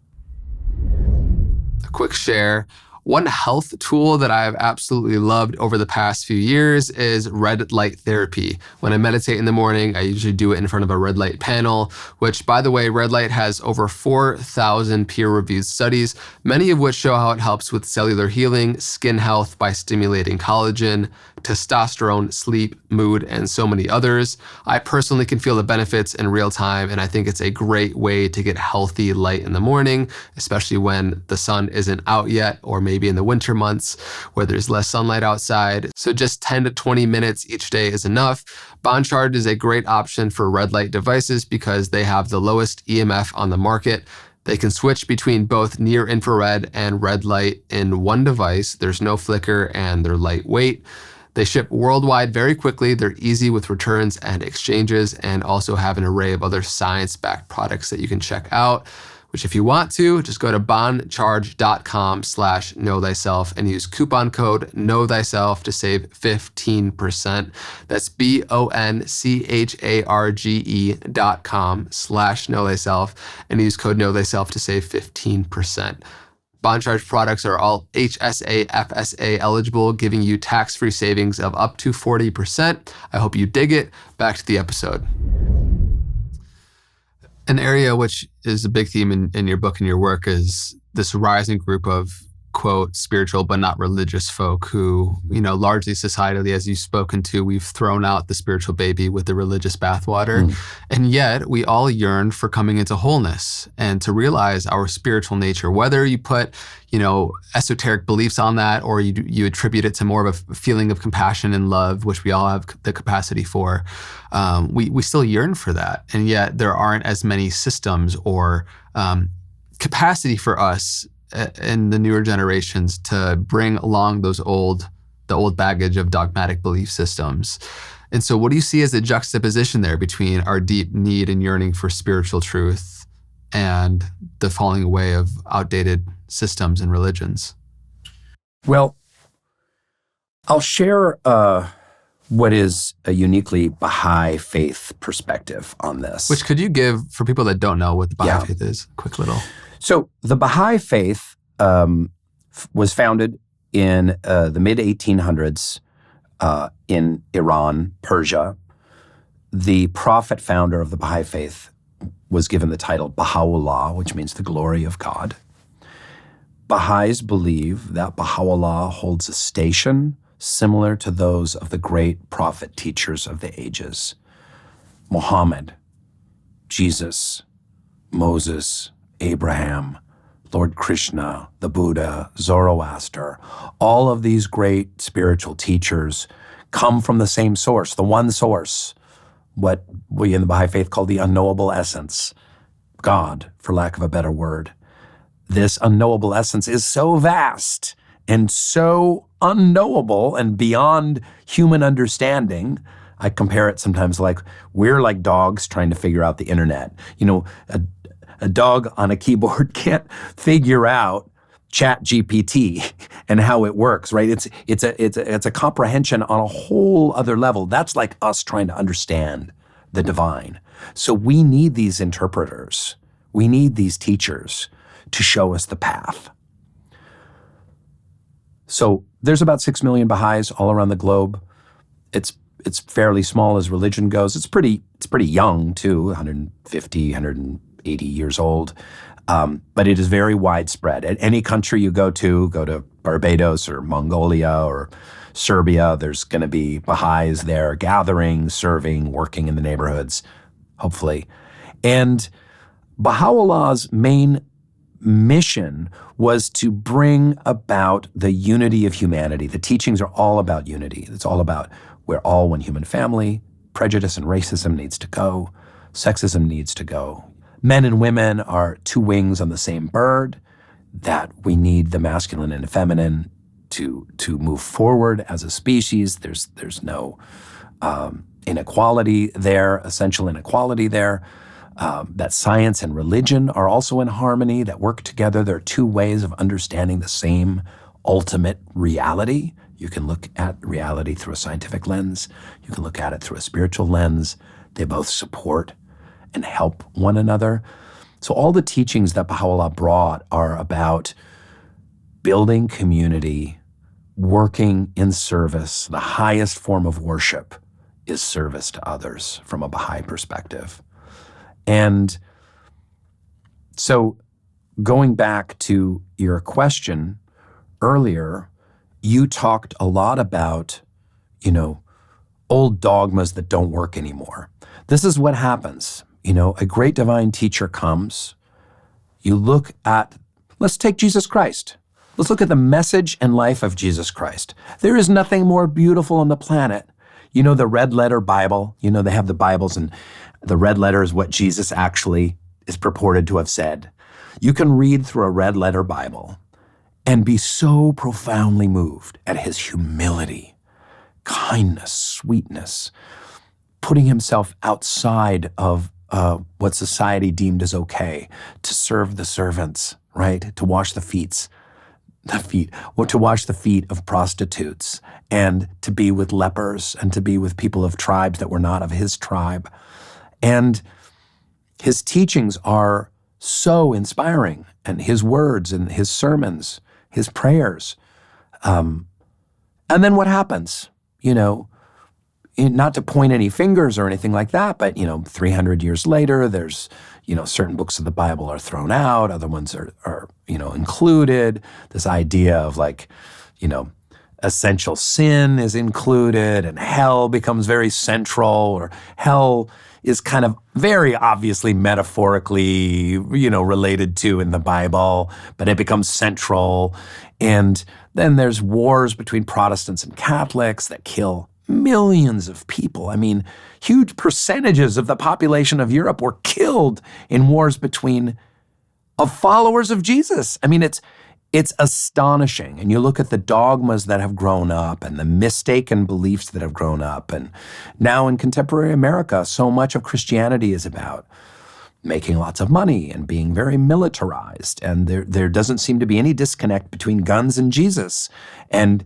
A quick share. One health tool that I've absolutely loved over the past few years is red light therapy. When I meditate in the morning, I usually do it in front of a red light panel, which, by the way, red light has over 4,000 peer-reviewed studies, many of which show how it helps with cellular healing, skin health by stimulating collagen, testosterone, sleep, mood, and so many others. I personally can feel the benefits in real time, and I think it's a great way to get healthy light in the morning, especially when the sun isn't out yet, or maybe in the winter months where there's less sunlight outside. So just 10 to 20 minutes each day is enough. Boncharge is a great option for red light devices because they have the lowest EMF on the market. They can switch between both near infrared and red light in one device. There's no flicker and they're lightweight. They ship worldwide very quickly. They're easy with returns and exchanges, and also have an array of other science-backed products that you can check out. which if you want to, just go to boncharge.com/know thyself and use coupon code know thyself to save 15%. That's boncharge.com/know thyself and use code know thyself to save 15%. Boncharge products are all HSA, FSA eligible, giving you tax-free savings of up to 40%. I hope you dig it. Back to the episode. An area which is a big theme in your book and your work is this rising group of, quote, spiritual but not religious folk who, largely societally, as you've spoken to, we've thrown out the spiritual baby with the religious bathwater. And yet we all yearn for coming into wholeness and to realize our spiritual nature, whether you put, esoteric beliefs on that or you attribute it to more of a feeling of compassion and love, which we all have the capacity for. We still yearn for that. And yet there aren't as many systems or capacity for us in the newer generations to bring along the old baggage of dogmatic belief systems. And so what do you see as the juxtaposition there between our deep need and yearning for spiritual truth and the falling away of outdated systems and religions? Well, I'll share what is a uniquely Bahá'í faith perspective on this. Which could you give, for people that don't know what the Bahá'í faith is, quick little... So the Bahá'í faith was founded in the mid-1800s in Iran, Persia. The prophet founder of the Bahá'í faith was given the title Baha'u'llah, which means the glory of God. Baha'is believe that Baha'u'llah holds a station similar to those of the great prophet teachers of the ages. Muhammad, Jesus, Moses, Abraham, Lord Krishna, the Buddha, Zoroaster, all of these great spiritual teachers come from the same source, the one source, what we in the Bahá'í faith call the unknowable essence, God, for lack of a better word. This unknowable essence is so vast and so unknowable and beyond human understanding. I compare it sometimes like we're like dogs trying to figure out the internet. A dog on a keyboard can't figure out ChatGPT and how it works, right? It's a comprehension on a whole other level. That's like us trying to understand the divine. So we need these interpreters. We need these teachers to show us the path. So there's about 6 million Baha'is all around the globe. It's fairly small as religion goes. It's pretty young too, 150, 180 years old. But it is very widespread. At any country you go to Barbados or Mongolia or Serbia, there's going to be Baha'is there gathering, serving, working in the neighborhoods, hopefully. And Baha'u'llah's main mission was to bring about the unity of humanity. The teachings are all about unity. It's all about we're all one human family. Prejudice and racism needs to go. Sexism needs to go. Men and women are two wings on the same bird, that we need the masculine and the feminine to move forward as a species. There's no inequality there, essential inequality there. That science and religion are also in harmony, that work together. There are two ways of understanding the same ultimate reality. You can look at reality through a scientific lens. You can look at it through a spiritual lens. They both support and help one another. So all the teachings that Baha'u'llah brought are about building community, working in service. The highest form of worship is service to others from a Baha'i perspective. And so going back to your question earlier, you talked a lot about, old dogmas that don't work anymore. This is what happens. A great divine teacher comes. You look at, let's take Jesus Christ. Let's look at the message and life of Jesus Christ. There is nothing more beautiful on the planet. The red letter Bible, they have the Bibles, and the red letter is what Jesus actually is purported to have said. You can read through a red letter Bible and be so profoundly moved at his humility, kindness, sweetness, putting himself outside of what society deemed as okay, to serve the servants, right? To wash to wash the feet of prostitutes, and to be with lepers, and to be with people of tribes that were not of his tribe. And his teachings are so inspiring, and his words and his sermons, his prayers. And then what happens? Not to point any fingers or anything like that, but 300 years later, there's certain books of the Bible are thrown out, other ones are included. This idea of essential sin is included, and hell becomes very central, or hell is kind of very obviously metaphorically, related to in the Bible, but it becomes central. And then there's wars between Protestants and Catholics that kill millions of people. I mean, huge percentages of the population of Europe were killed in wars between followers of Jesus. I mean, it's astonishing. And you look at the dogmas that have grown up and the mistaken beliefs that have grown up. And now in contemporary America, so much of Christianity is about making lots of money and being very militarized. And there doesn't seem to be any disconnect between guns and Jesus. And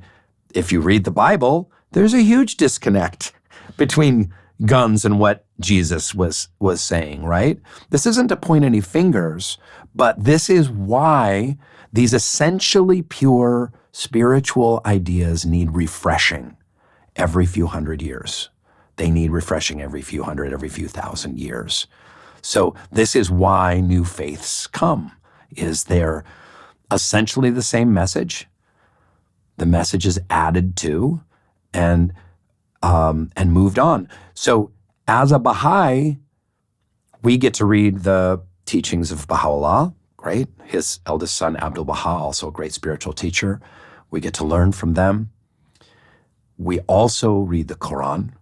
if you read the Bible, there's a huge disconnect between guns and what Jesus was saying, right? This isn't to point any fingers, but this is why these essentially pure spiritual ideas need refreshing every few hundred years. They need refreshing every few hundred, every few thousand years. So this is why new faiths come, is they're essentially the same message. The message is added to and moved on. So as a Baha'i, we get to read the teachings of Baha'u'llah, right? His eldest son, Abdu'l-Baha, also a great spiritual teacher. We get to learn from them. We also read the Quran.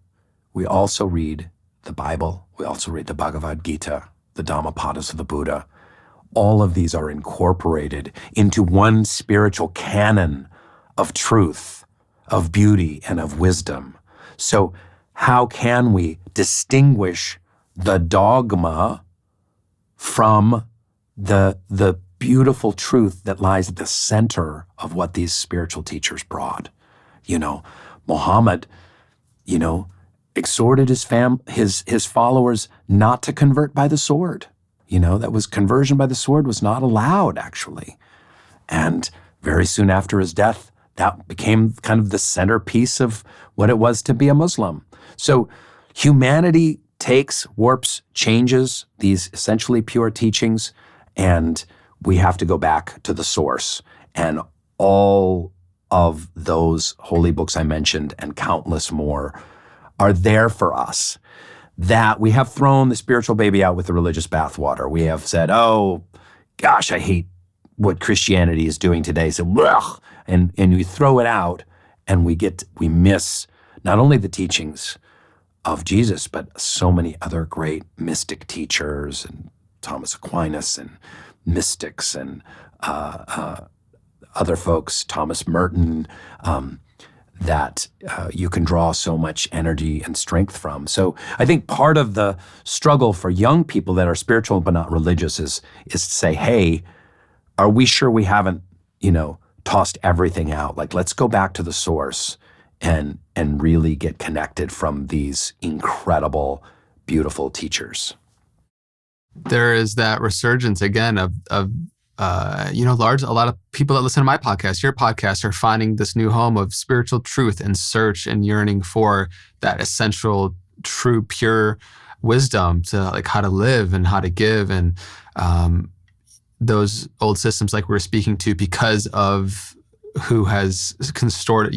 We also read the Bible. We also read the Bhagavad Gita, the Dhammapadas of the Buddha. All of these are incorporated into one spiritual canon of truth, of beauty, and of wisdom. So how can we distinguish the dogma from the beautiful truth that lies at the center of what these spiritual teachers brought? Muhammad, exhorted his followers not to convert by the sword. That was conversion by the sword was not allowed, actually. And very soon after his death, that became kind of the centerpiece of what it was to be a Muslim. So humanity takes, warps, changes these essentially pure teachings, and we have to go back to the source. And all of those holy books I mentioned and countless more are there for us. That we have thrown the spiritual baby out with the religious bathwater. We have said, oh, gosh, I hate what Christianity is doing today. So, blech, and we throw it out, and we miss not only the teachings of Jesus, but so many other great mystic teachers, and Thomas Aquinas, and mystics, and other folks, Thomas Merton, that you can draw so much energy and strength from. So I think part of the struggle for young people that are spiritual but not religious is to say, hey, are we sure we haven't, tossed everything out? Like, let's go back to the source and really get connected from these incredible, beautiful teachers. There is that resurgence again of a lot of people that listen to my podcast, your podcast, are finding this new home of spiritual truth and search and yearning for that essential, true, pure wisdom to how to live and how to give. And those old systems like we were speaking to, because of who has contorted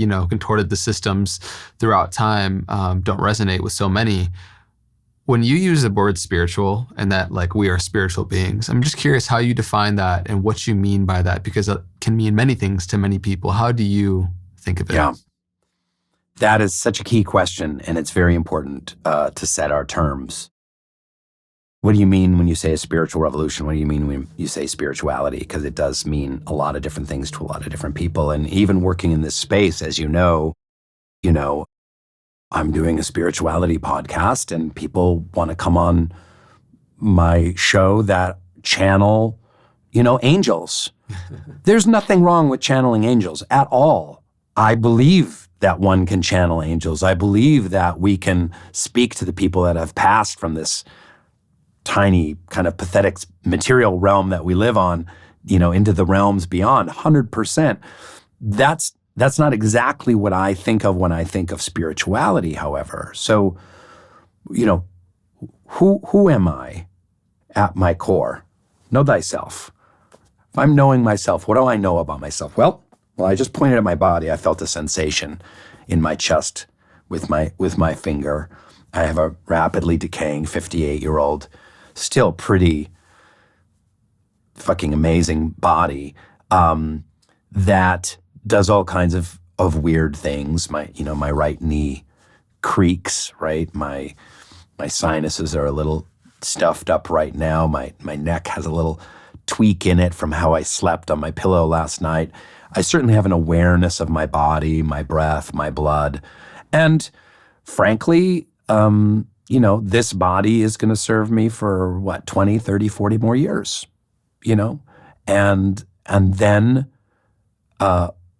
the systems throughout time, don't resonate with so many. When you use the word spiritual and that we are spiritual beings, I'm just curious how you define that and what you mean by that, because it can mean many things to many people. How do you think of it? Yeah, that is such a key question, and it's very important to set our terms. What do you mean when you say a spiritual revolution? What do you mean when you say spirituality? Because it does mean a lot of different things to a lot of different people. And even working in this space, as you know, I'm doing a spirituality podcast, and people want to come on my show that channel, angels. There's nothing wrong with channeling angels at all. I believe that one can channel angels. I believe that we can speak to the people that have passed from this tiny kind of pathetic material realm that we live on, into the realms beyond. 100%. That's not exactly what I think of when I think of spirituality, however. So, who am I at my core? Know thyself. If I'm knowing myself, what do I know about myself? Well, I just pointed at my body. I felt a sensation in my chest with my finger. I have a rapidly decaying 58-year-old, still pretty fucking amazing body that does all kinds of weird things. My right knee creaks, right? My sinuses are a little stuffed up right now. My neck has a little tweak in it from how I slept on my pillow last night. I certainly have an awareness of my body, my breath, my blood. And frankly, this body is going to serve me for 20, 30, 40 more years, and then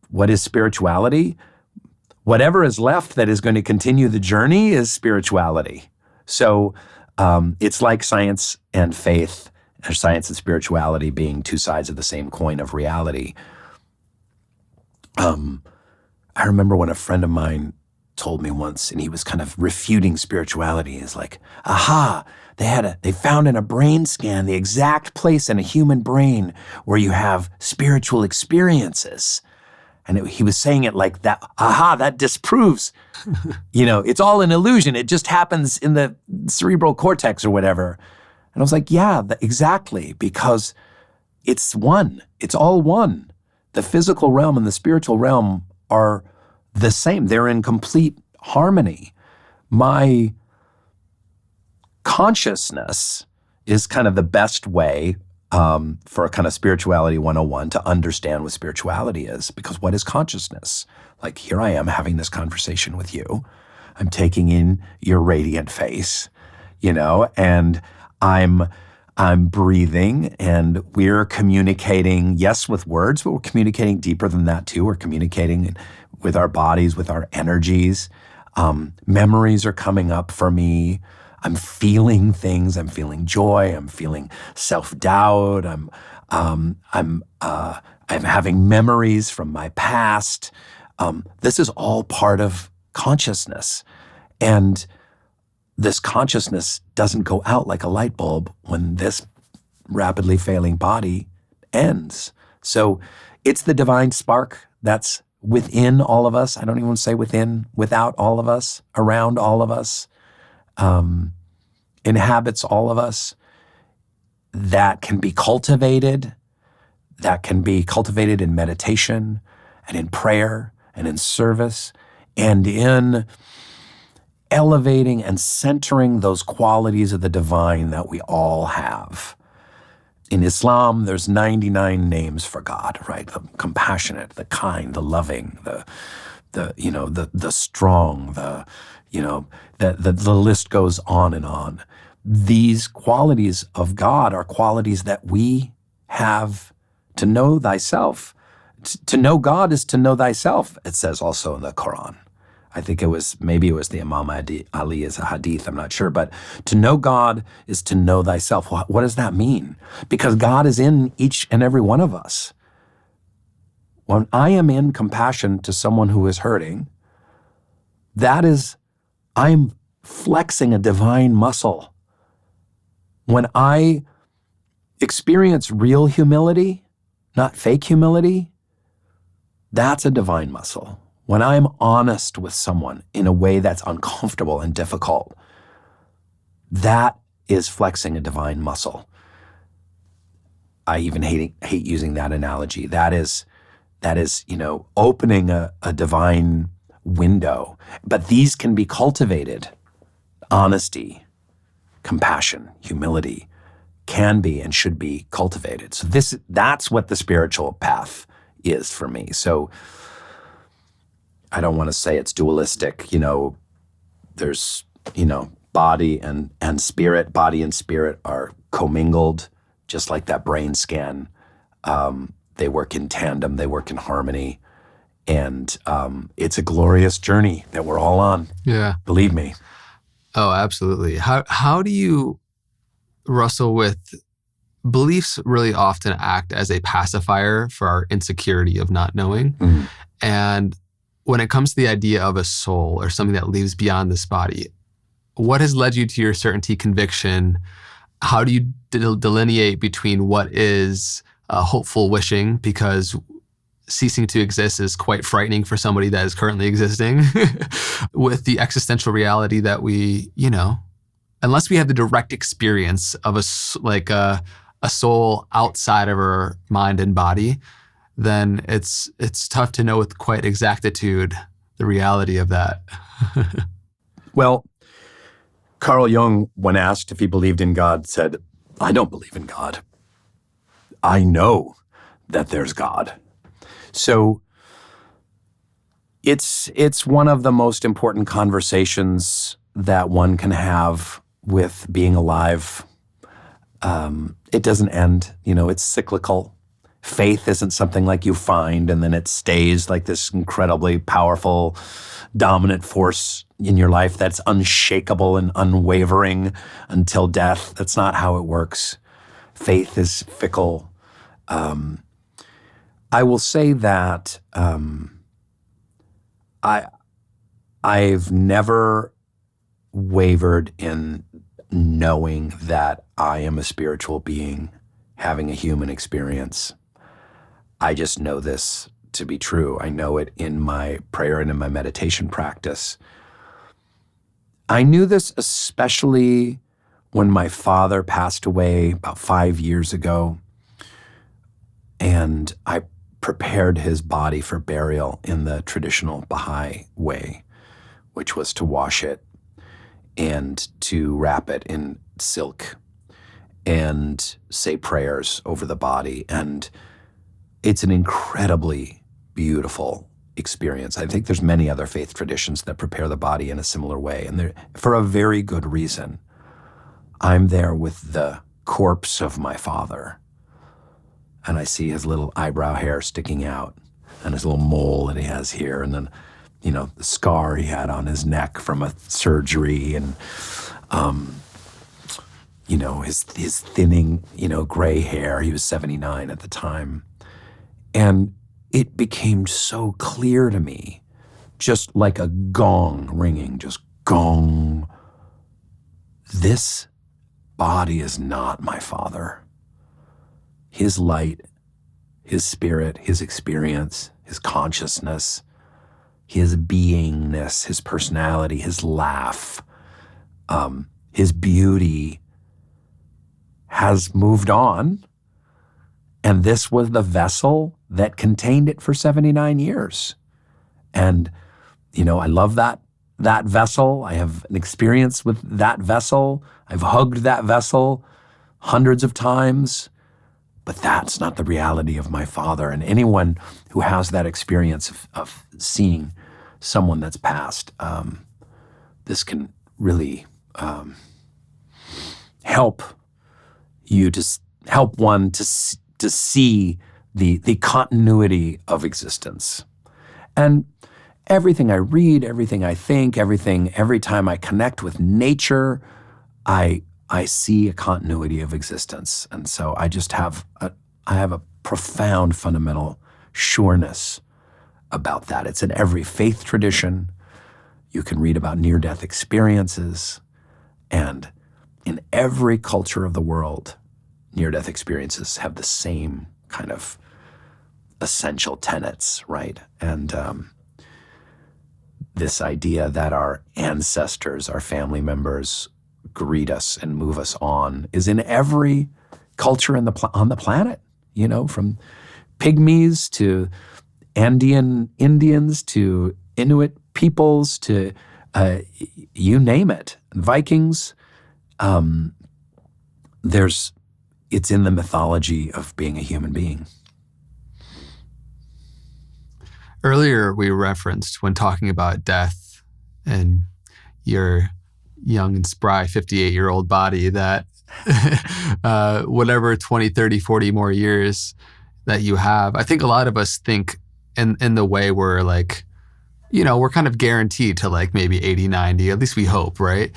what is spirituality? Whatever is left that is going to continue the journey is spirituality. So it's like science and faith, or science and spirituality being two sides of the same coin of reality. I remember when a friend of mine told me once, and he was kind of refuting spirituality. He's like, aha, they found in a brain scan the exact place in a human brain where you have spiritual experiences. And he was saying it like that, aha, that disproves, it's all an illusion. It just happens in the cerebral cortex or whatever. And I was like, yeah, exactly, because it's one. It's all one. The physical realm and the spiritual realm are the same. They're in complete harmony. My consciousness is kind of the best way for a kind of spirituality 101 to understand what spirituality is. Because what is consciousness? Like, here I am having this conversation with you. I'm taking in your radiant face, and I'm breathing, and we're communicating, yes, with words, but we're communicating deeper than that too. We're communicating with our bodies, with our energies. Memories are coming up for me. I'm feeling things. I'm feeling joy. I'm feeling self-doubt. I'm having memories from my past. This is all part of consciousness. And this consciousness doesn't go out like a light bulb when this rapidly failing body ends. So it's the divine spark that's within all of us. I don't even want to say within, without all of us, around all of us, inhabits all of us, that can be cultivated, in meditation and in prayer and in service and in elevating and centering those qualities of the divine that we all have. In Islam, there's 99 names for God, right? The compassionate, the kind, the loving, the strong, the list goes on and on. These qualities of God are qualities that we have to know thyself. To know God is to know thyself, it says also in the Quran. I think maybe it was the Imam Ali as a hadith, I'm not sure. But to know God is to know thyself. What does that mean? Because God is in each and every one of us. When I am in compassion to someone who is hurting, I'm flexing a divine muscle. When I experience real humility, not fake humility, that's a divine muscle. When I'm honest with someone in a way that's uncomfortable and difficult, that is flexing a divine muscle. I even hate using that analogy. That is, opening a divine window. But these can be cultivated. Honesty, compassion, humility can be and should be cultivated. So that's what the spiritual path is for me. So I don't want to say it's dualistic, there's, body and spirit. Body and spirit are commingled, just like that brain scan. They work in tandem, they work in harmony. And it's a glorious journey that we're all on. Yeah. Believe me. Oh, absolutely. How do you wrestle with beliefs? Really often act as a pacifier for our insecurity of not knowing. Mm. And when it comes to the idea of a soul or something that lives beyond this body, what has led you to your certainty conviction? How do you delineate between what is hopeful wishing, because ceasing to exist is quite frightening for somebody that is currently existing, with the existential reality that we, unless we have the direct experience of a soul outside of our mind and body, then it's tough to know with quite exactitude the reality of that. Well, Carl Jung, when asked if he believed in God, said, "I don't believe in God. I know that there's God." So it's one of the most important conversations that one can have with being alive. It doesn't end, it's cyclical. Faith isn't something like you find and then it stays like this incredibly powerful, dominant force in your life that's unshakable and unwavering until death. That's not how it works. Faith is fickle. I will say that I've never wavered in knowing that I am a spiritual being having a human experience. I just know this to be true. I know it in my prayer and in my meditation practice. I knew this especially when my father passed away about 5 years ago, and I prepared his body for burial in the traditional Bahá'í way, which was to wash it and to wrap it in silk and say prayers over the body. And it's an incredibly beautiful experience. I think there's many other faith traditions that prepare the body in a similar way, and for a very good reason. I'm there with the corpse of my father, and I see his little eyebrow hair sticking out and his little mole that he has here, and then, the scar he had on his neck from a surgery, and, his thinning, gray hair. He was 79 at the time. And it became so clear to me, just like a gong ringing, just gong. This body is not my father. His light, his spirit, his experience, his consciousness, his beingness, his personality, his laugh, his beauty has moved on. And this was the vessel that contained it for 79 years. And, I love that vessel. I have an experience with that vessel. I've hugged that vessel hundreds of times. But that's not the reality of my father. And anyone who has that experience of seeing someone that's passed, this can really help you to help one to see the continuity of existence. And everything I read, everything I think, every time I connect with nature, I see a continuity of existence. And so I just have a profound fundamental sureness about that. It's in every faith tradition. You can read about near-death experiences, and in every culture of the world, near-death experiences have the same kind of essential tenets, right? And this idea that our ancestors, our family members, greet us and move us on is in every culture on the planet, from pygmies to Andean Indians to Inuit peoples to you name it, Vikings. It's in the mythology of being a human being. Earlier, we referenced when talking about death and your young and spry 58-year-old body that whatever 20, 30, 40 more years that you have. I think a lot of us think in the way we're like, we're kind of guaranteed to like maybe 80, 90, at least we hope, right?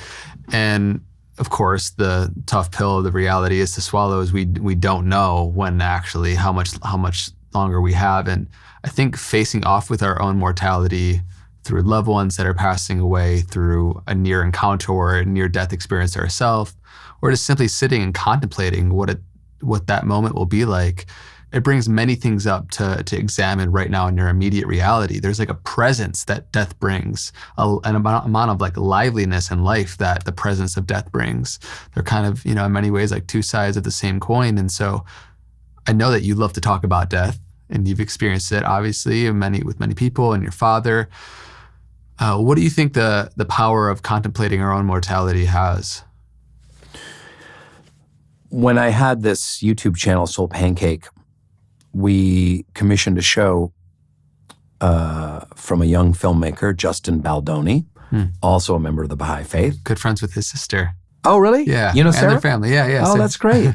And of course, the tough pill, the reality is to swallow is we don't know when actually how much longer we have. And I think facing off with our own mortality through loved ones that are passing away, through a near encounter or a near-death experience ourselves, or just simply sitting and contemplating what that moment will be like, it brings many things up to examine right now in your immediate reality. There's like a presence that death brings, an amount of like liveliness and life that the presence of death brings. They're kind of, in many ways like two sides of the same coin. And so I know that you love to talk about death and you've experienced it obviously with many people and your father. What do you think the power of contemplating our own mortality has? When I had this YouTube channel, Soul Pancake, we commissioned a show from a young filmmaker, Justin Baldoni, also a member of the Bahá'í Faith. Good friends with his sister. Oh, really? Yeah. You know Sarah? And their family. Yeah. Oh, that's great.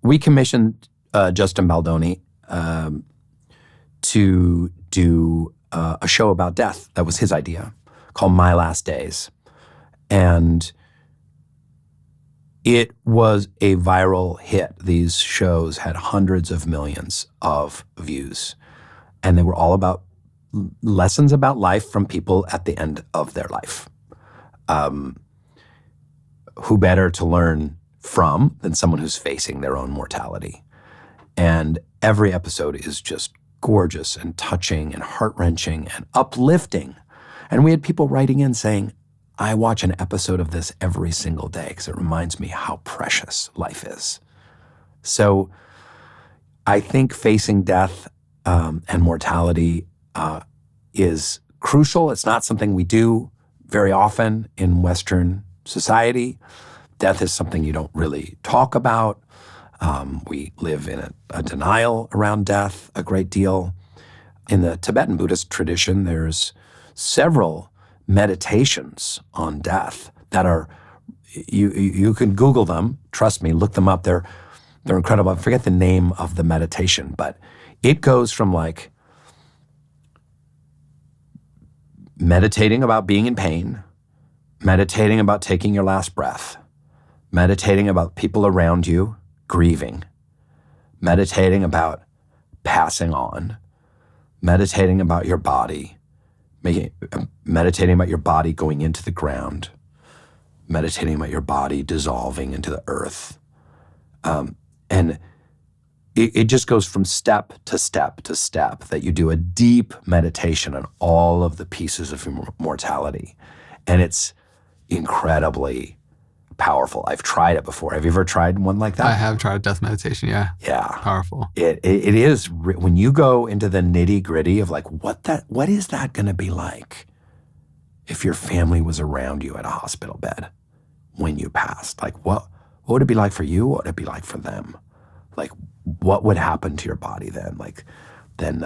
We commissioned Justin Baldoni to do a show about death. That was his idea, called My Last Days. And it was a viral hit. These shows had hundreds of millions of views, and they were all about lessons about life from people at the end of their life. Who better to learn from than someone who's facing their own mortality? And every episode is just gorgeous and touching and heart-wrenching and uplifting. And we had people writing in saying, I watch an episode of this every single day because it reminds me how precious life is. So I think facing death and mortality is crucial. It's not something we do very often in Western society. Death is something you don't really talk about. We live in a denial around death a great deal. In the Tibetan Buddhist tradition, there's several meditations on death that are, you can Google them, trust me, look them up. They're incredible. I forget the name of the meditation, but it goes from like meditating about being in pain, meditating about taking your last breath, meditating about people around you grieving, meditating about passing on, meditating about your body, meditating about your body going into the ground, meditating about your body dissolving into the earth. And it just goes from step to step to step that you do a deep meditation on all of the pieces of your mortality. And it's incredibly powerful. I've tried it before. Have you ever tried one like that? I have tried death meditation, yeah. Yeah. Powerful. It is, when you go into the nitty gritty of like, what is that going to be like if your family was around you at a hospital bed when you passed? Like, what would it be like for you? What would it be like for them? Like, what would happen to your body then? Like, then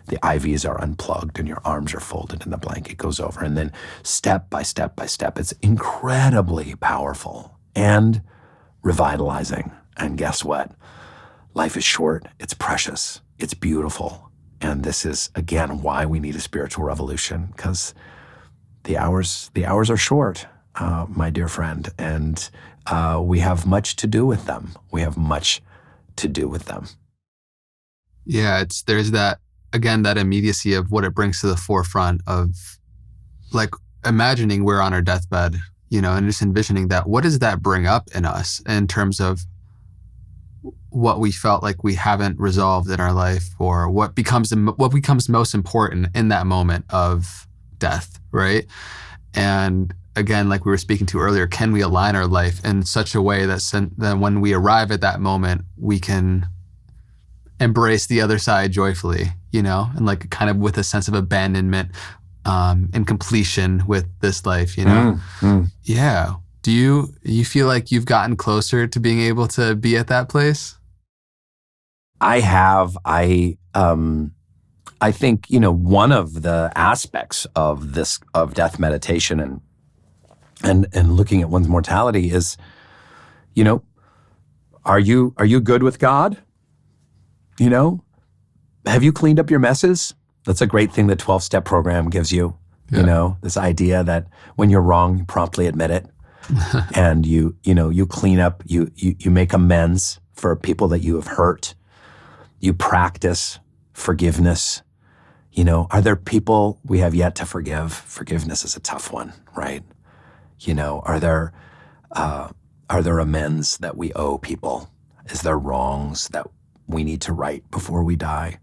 the IVs are unplugged and your arms are folded and the blanket goes over. And then step by step by step, it's incredibly powerful and revitalizing. And guess what? Life is short, it's precious, it's beautiful. And this is, again, why we need a spiritual revolution, because the hours are short, my dear friend. And we have much to do with them. Yeah, there's that, again, that immediacy of what it brings to the forefront of like imagining we're on our deathbed, and just envisioning that. What does that bring up in us in terms of what we felt like we haven't resolved in our life, or what becomes most important in that moment of death, right? And again, like we were speaking to earlier, can we align our life in such a way that when we arrive at that moment, we can embrace the other side joyfully, and like kind of with a sense of abandonment and completion with this life, Yeah. Do you feel like you've gotten closer to being able to be at that place? I have. I think, one of the aspects of death meditation and and looking at one's mortality is, you know, are you good with God? You know, have you cleaned up your messes? That's a great thing the 12-step program gives you. Yeah. You know, this idea that when you're wrong, you promptly admit it. And you clean up, you make amends for people that you have hurt. You practice forgiveness. You know, are there people we have yet to forgive? Forgiveness is a tough one, right? You know, are there amends that we owe people? Is there wrongs that we need to right before we die?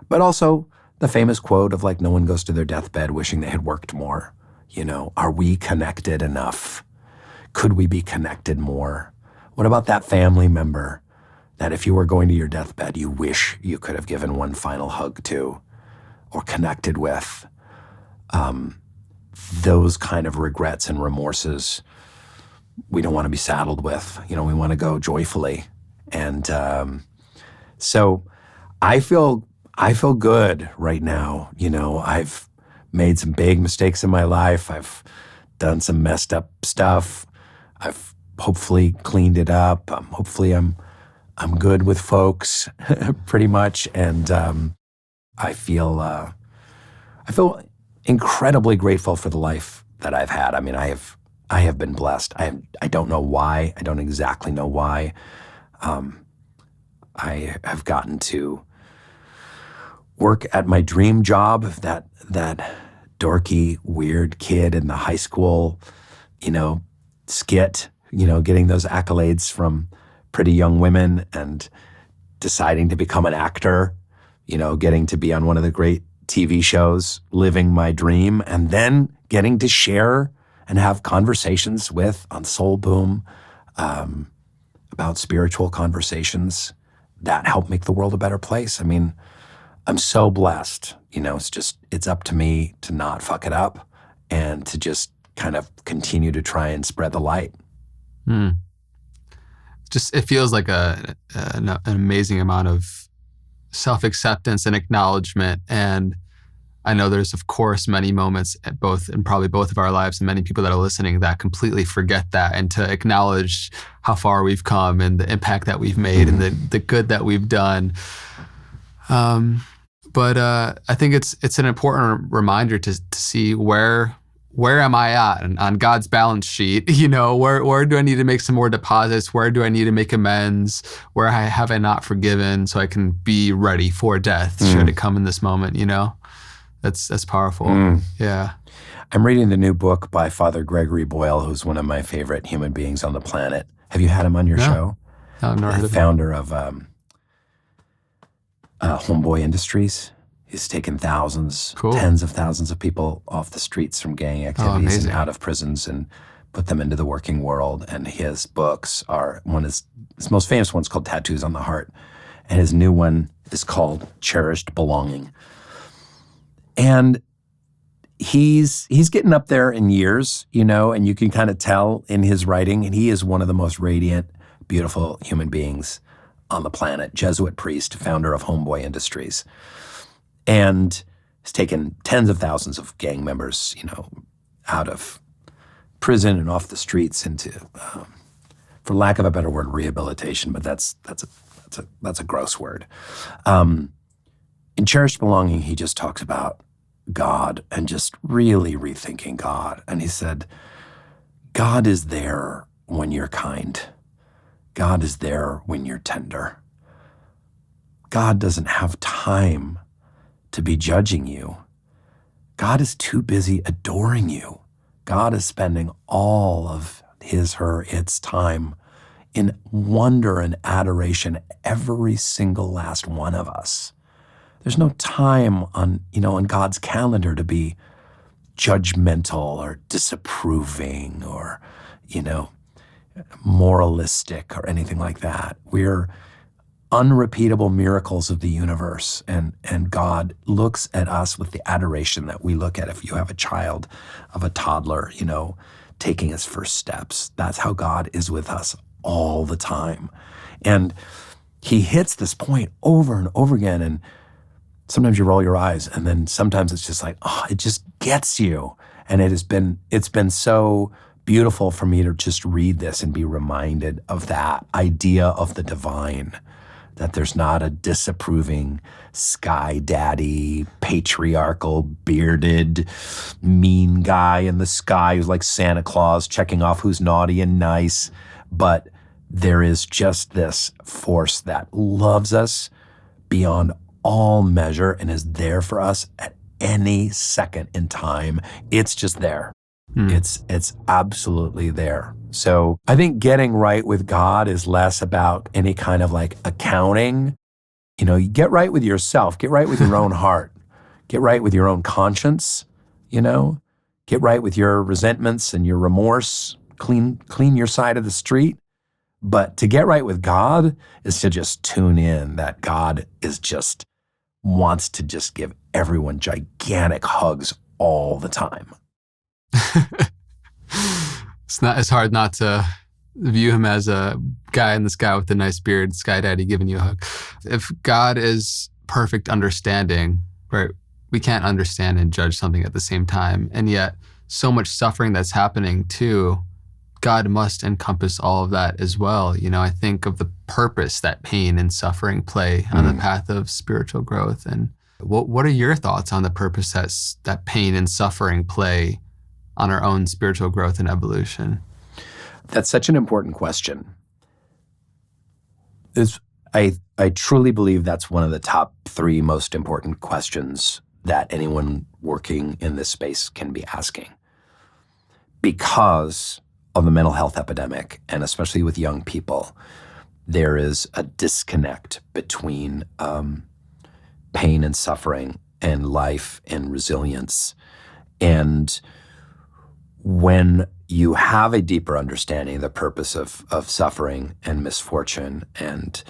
But also the famous quote of like, no one goes to their deathbed wishing they had worked more. You know, are we connected enough? Could we be connected more? What about that family member that if you were going to your deathbed, you wish you could have given one final hug to or connected with? Those kind of regrets and remorses we don't want to be saddled with. You know, we want to go joyfully. And so I feel good right now. You know, I've made some big mistakes in my life. I've done some messed up stuff. I've hopefully cleaned it up. Hopefully I'm good with folks pretty much. And I feel incredibly grateful for the life that I've had. I mean, I have been blessed. I don't know why. I don't exactly know why. I have gotten to work at my dream job, that dorky, weird kid in the high school, you know, skit, you know, getting those accolades from pretty young women and deciding to become an actor, you know, getting to be on one of the great TV shows, living my dream, and then getting to share and have conversations on Soul Boom about spiritual conversations that help make the world a better place. I mean, I'm so blessed. You know, it's up to me to not fuck it up and to just kind of continue to try and spread the light. Just, it feels like an amazing amount of self-acceptance and acknowledgement. And I know there's, of course, many moments in probably both of our lives and many people that are listening that completely forget that, and to acknowledge how far we've come and the impact that we've made and the good that we've done. But I think it's an important reminder to see where am I at on God's balance sheet? You know, where do I need to make some more deposits? Where do I need to make amends? Where have I not forgiven so I can be ready for death should it come in this moment? You know, that's powerful. Yeah. I'm reading the new book by Father Gregory Boyle, who's one of my favorite human beings on the planet. Have you had him on your show? No, I've never heard of him. Founder of Homeboy Industries. He's taken tens of thousands of people off the streets from gang activities and out of prisons and put them into the working world. And his books are, his most famous one's called Tattoos on the Heart. And his new one is called Cherished Belonging. And he's getting up there in years, you know, and you can kind of tell in his writing, and he is one of the most radiant, beautiful human beings on the planet. Jesuit priest, founder of Homeboy Industries. And has taken tens of thousands of gang members, you know, out of prison and off the streets into, for lack of a better word, rehabilitation. But that's a gross word. In Cherished Belonging, he just talks about God and just really rethinking God. And he said, God is there when you're kind. God is there when you're tender. God doesn't have time to be judging you. God is too busy adoring you. God is spending all of his, her, its time in wonder and adoration, every single last one of us. There's no time on God's calendar to be judgmental or disapproving or, you know, moralistic or anything like that. We're unrepeatable miracles of the universe, and God looks at us with the adoration that we look at if you have a child, of a toddler, you know, taking his first steps. That's how God is with us all the time. And he hits this point over and over again, and sometimes you roll your eyes, and then sometimes it's just like, oh, it just gets you. And it's been so beautiful for me to just read this and be reminded of that idea of the divine, that there's not a disapproving sky daddy, patriarchal, bearded, mean guy in the sky who's like Santa Claus checking off who's naughty and nice, but there is just this force that loves us beyond all measure and is there for us at any second in time. It's just there. It's absolutely there. So I think getting right with God is less about any kind of like accounting. You know, you get right with yourself, get right with your own heart, get right with your own conscience, you know, get right with your resentments and your remorse, clean your side of the street. But to get right with God is to just tune in that God is just wants to just give everyone gigantic hugs all the time. It's hard not to view him as a guy in the sky with a nice beard, sky daddy giving you a hug. If God is perfect understanding, right, we can't understand and judge something at the same time. And yet so much suffering that's happening too, God must encompass all of that as well. You know, I think of the purpose that pain and suffering play on the path of spiritual growth. And what are your thoughts on the purpose that pain and suffering play on our own spiritual growth and evolution? That's such an important question. I truly believe that's one of the top 3 most important questions that anyone working in this space can be asking. Because of the mental health epidemic, and especially with young people, there is a disconnect between pain and suffering and life and resilience. And when you have a deeper understanding of the purpose of suffering and misfortune and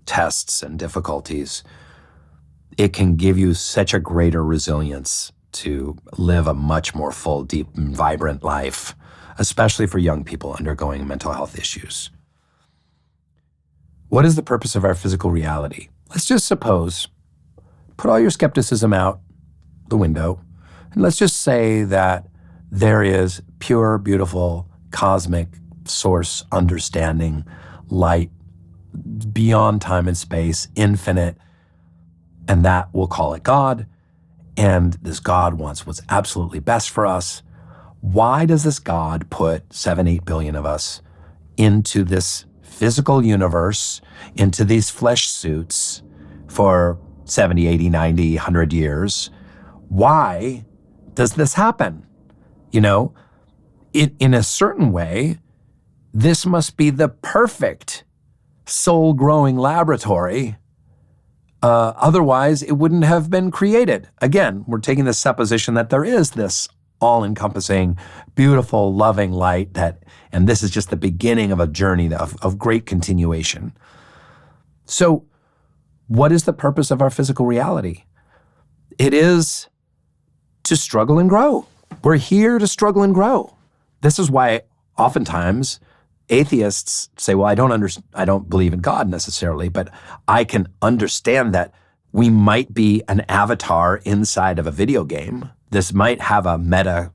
tests and difficulties, it can give you such a greater resilience to live a much more full, deep, and vibrant life, especially for young people undergoing mental health issues. What is the purpose of our physical reality? Let's just suppose, put all your skepticism out the window, and let's just say that there is pure, beautiful, cosmic source understanding, light, beyond time and space, infinite, and that we'll call it God, and this God wants what's absolutely best for us. Why does this God put 7-8 billion of us into this physical universe, into these flesh suits for 70, 80, 90, 100 years? Why does this happen? You know, in a certain way, this must be the perfect soul-growing laboratory. Otherwise, it wouldn't have been created. Again, we're taking the supposition that there is this all-encompassing, beautiful, loving light and this is just the beginning of a journey of great continuation. So, what is the purpose of our physical reality? It is to struggle and grow. We're here to struggle and grow. This is why oftentimes atheists say, well, I don't believe in God necessarily, but I can understand that we might be an avatar inside of a video game. This might have a meta,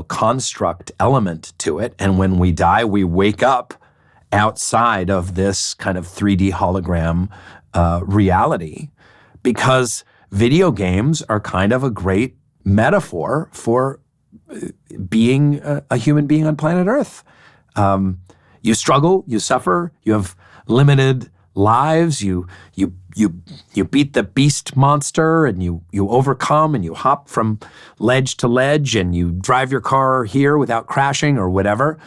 construct element to it. And when we die, we wake up outside of this kind of 3D hologram reality, because video games are kind of a great metaphor for being a human being on planet Earth. You struggle, you suffer, you have limited lives, you beat the beast monster, and you overcome, and you hop from ledge to ledge, and you drive your car here without crashing or whatever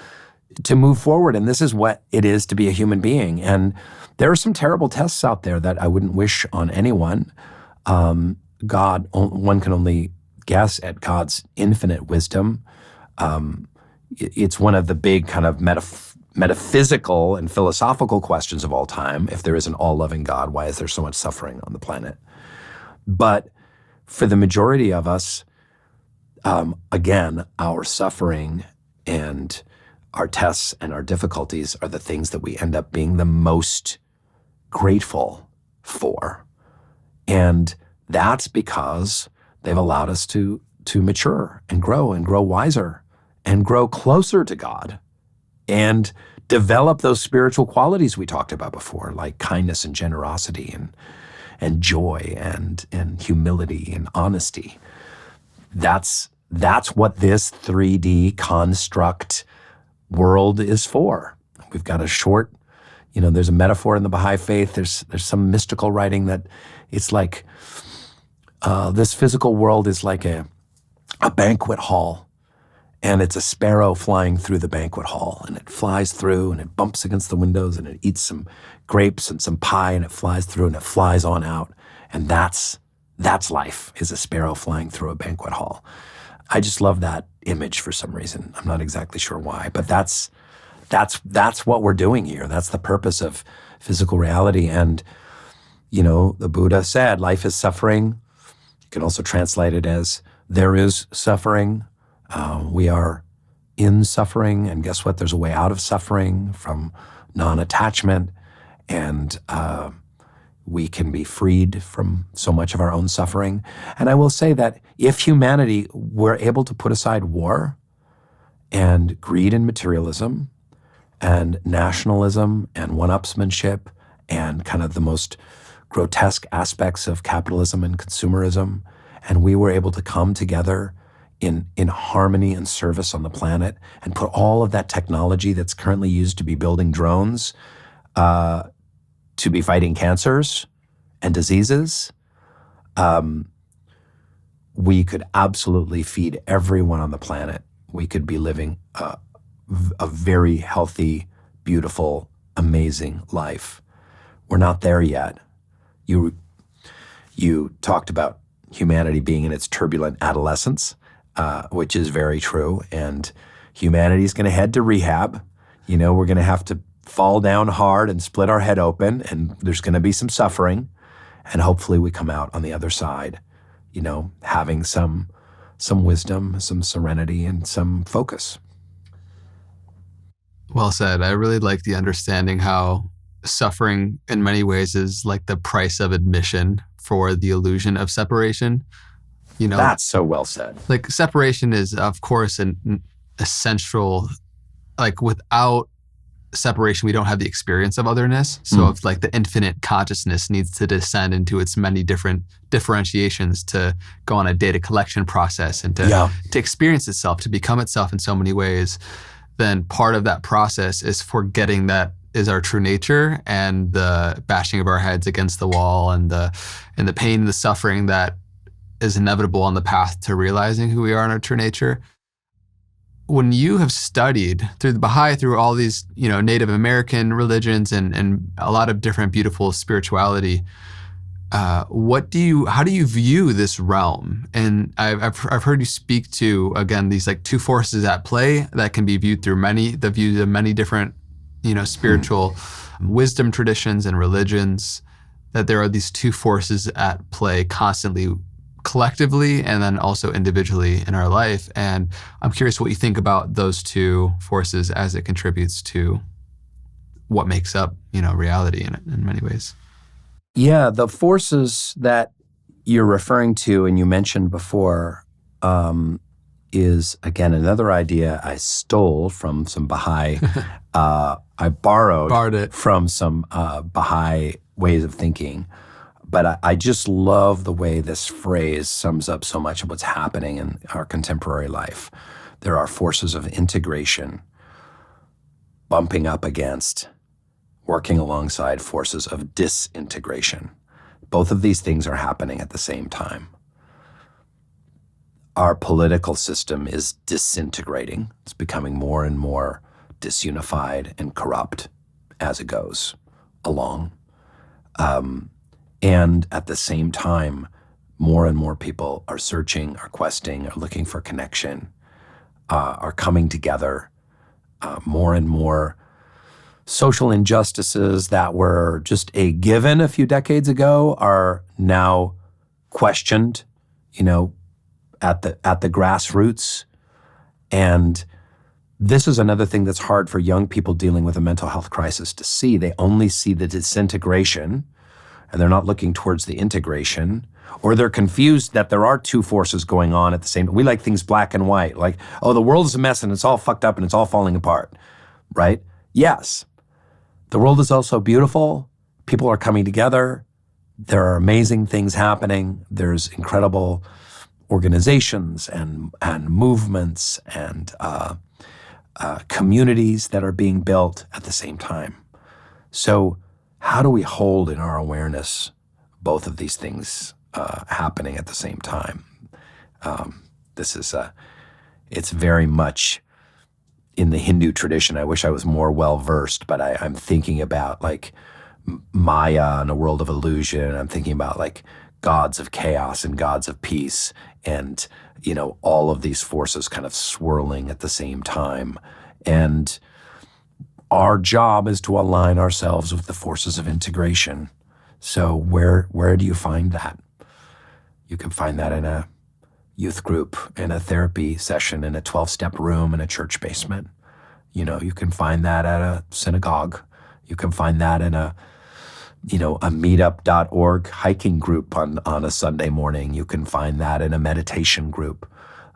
to move forward. And this is what it is to be a human being. And there are some terrible tests out there that I wouldn't wish on anyone. One can only guess at God's infinite wisdom. It's one of the big kind of metaphysical and philosophical questions of all time. If there is an all-loving God, why is there so much suffering on the planet? But for the majority of us, again, our suffering and our tests and our difficulties are the things that we end up being the most grateful for. And that's because they've allowed us to mature and grow wiser and grow closer to God and develop those spiritual qualities we talked about before, like kindness and generosity and joy and humility and honesty. That's what this 3D construct world is for. We've got a short, there's a metaphor in the Baha'i faith. There's some mystical writing that it's like this physical world is like a banquet hall. And it's a sparrow flying through the banquet hall, and it flies through and it bumps against the windows and it eats some grapes and some pie, and it flies through and it flies on out. And that's life, is a sparrow flying through a banquet hall. I just love that image for some reason. I'm not exactly sure why, but that's what we're doing here. That's the purpose of physical reality. And, the Buddha said, life is suffering. You can also translate it as there is suffering. We are in suffering, and guess what? There's a way out of suffering from non-attachment, and we can be freed from so much of our own suffering. And I will say that if humanity were able to put aside war and greed and materialism and nationalism and one-upsmanship and kind of the most grotesque aspects of capitalism and consumerism, and we were able to come together in harmony and service on the planet and put all of that technology that's currently used to be building drones to be fighting cancers and diseases, we could absolutely feed everyone on the planet. We could be living a very healthy, beautiful, amazing life. We're not there yet. You talked about humanity being in its turbulent adolescence, which is very true. And humanity's going to head to rehab. We're going to have to fall down hard and split our head open, and there's going to be some suffering. And hopefully we come out on the other side, having some wisdom, some serenity, and some focus. Well said. I really like the understanding how suffering in many ways is like the price of admission for the illusion of separation. That's so well said. Like separation is, of course, an essential, like without separation, we don't have the experience of otherness. So if like the infinite consciousness needs to descend into its many different differentiations to go on a data collection process and to experience itself, to become itself in so many ways, then part of that process is forgetting that is our true nature, and the bashing of our heads against the wall and the pain and the suffering that is inevitable on the path to realizing who we are in our true nature. When you have studied through the Baha'i, through all these, Native American religions and a lot of different beautiful spirituality, how do you view this realm? And I've heard you speak to, again, these like two forces at play that can be viewed through the views of many different, spiritual wisdom traditions and religions, that there are these two forces at play constantly, collectively and then also individually in our life. And I'm curious what you think about those two forces as it contributes to what makes up, reality in many ways. Yeah, the forces that you're referring to and you mentioned before is, again, another idea I stole from some Baha'i. I borrowed it from some Baha'i ways of thinking. But I just love the way this phrase sums up so much of what's happening in our contemporary life. There are forces of integration bumping up against, working alongside forces of disintegration. Both of these things are happening at the same time. Our political system is disintegrating. It's becoming more and more disunified and corrupt as it goes along. And at the same time, more and more people are searching, are questing, are looking for connection, are coming together. More and more social injustices that were just a given a few decades ago are now questioned, at the grassroots. And this is another thing that's hard for young people dealing with a mental health crisis to see. They only see the disintegration, and they're not looking towards the integration. Or they're confused that there are two forces going on at the same time. We like things black and white, like, oh, the world is a mess and it's all fucked up and it's all falling apart, right? Yes. The world is also beautiful. People are coming together. There are amazing things happening. There's incredible organizations and movements and communities that are being built at the same time. So how do we hold in our awareness both of these things happening at the same time? It's very much in the Hindu tradition. I wish I was more well-versed, but I'm thinking about like Maya and a world of illusion. I'm thinking about like gods of chaos and gods of peace and, all of these forces kind of swirling at the same time. And our job is to align ourselves with the forces of integration. So where do you find that? You can find that in a youth group, in a therapy session, in a 12-step room, in a church basement. You can find that at a synagogue. You can find that in a meetup.org hiking group on a Sunday morning. You can find that in a meditation group.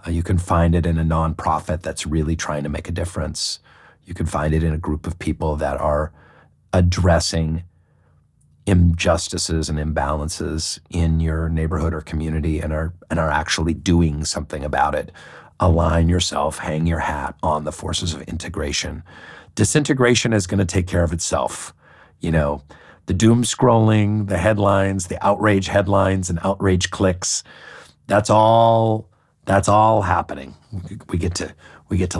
You can find it in a nonprofit that's really trying to make a difference. You can find it in a group of people that are addressing injustices and imbalances in your neighborhood or community and are actually doing something about it. Align yourself, hang your hat on the forces of integration. Disintegration is going to take care of itself. The doom scrolling, the headlines, the outrage headlines and outrage clicks, that's all happening. We get to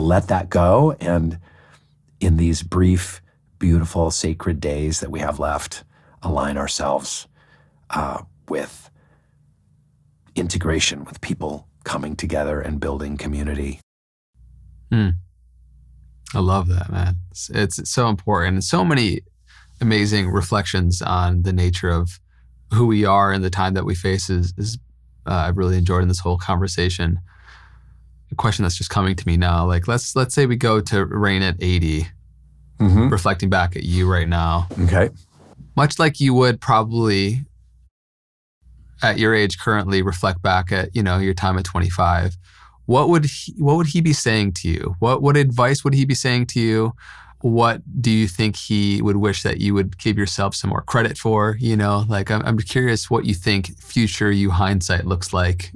let that go, and in these brief, beautiful, sacred days that we have left, align ourselves with integration, with people coming together and building community. I love that, man. It's so important. And so many amazing reflections on the nature of who we are and the time that we face is I've really enjoyed in this whole conversation. A question that's just coming to me now, like let's say we go to Rainn at 80, reflecting back at you right now. Okay. Much like you would probably at your age currently reflect back at, your time at 25. What would he be saying to you? What advice would he be saying to you? What do you think he would wish that you would give yourself some more credit for? I'm curious what you think future you hindsight looks like.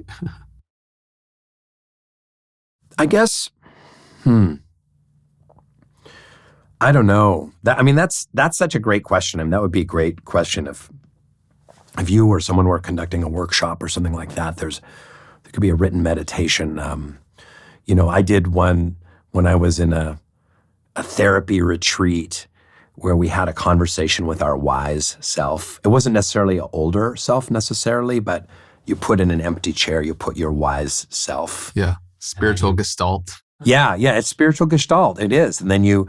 I guess, I don't know. That's such a great question. that would be a great question if you or someone were conducting a workshop or something like that. There could be a written meditation. I did one when I was in a therapy retreat where we had a conversation with our wise self. It wasn't necessarily an older self necessarily, but you put in an empty chair, you put your wise self. Yeah, spiritual gestalt. Yeah, it's spiritual gestalt. It is. And then you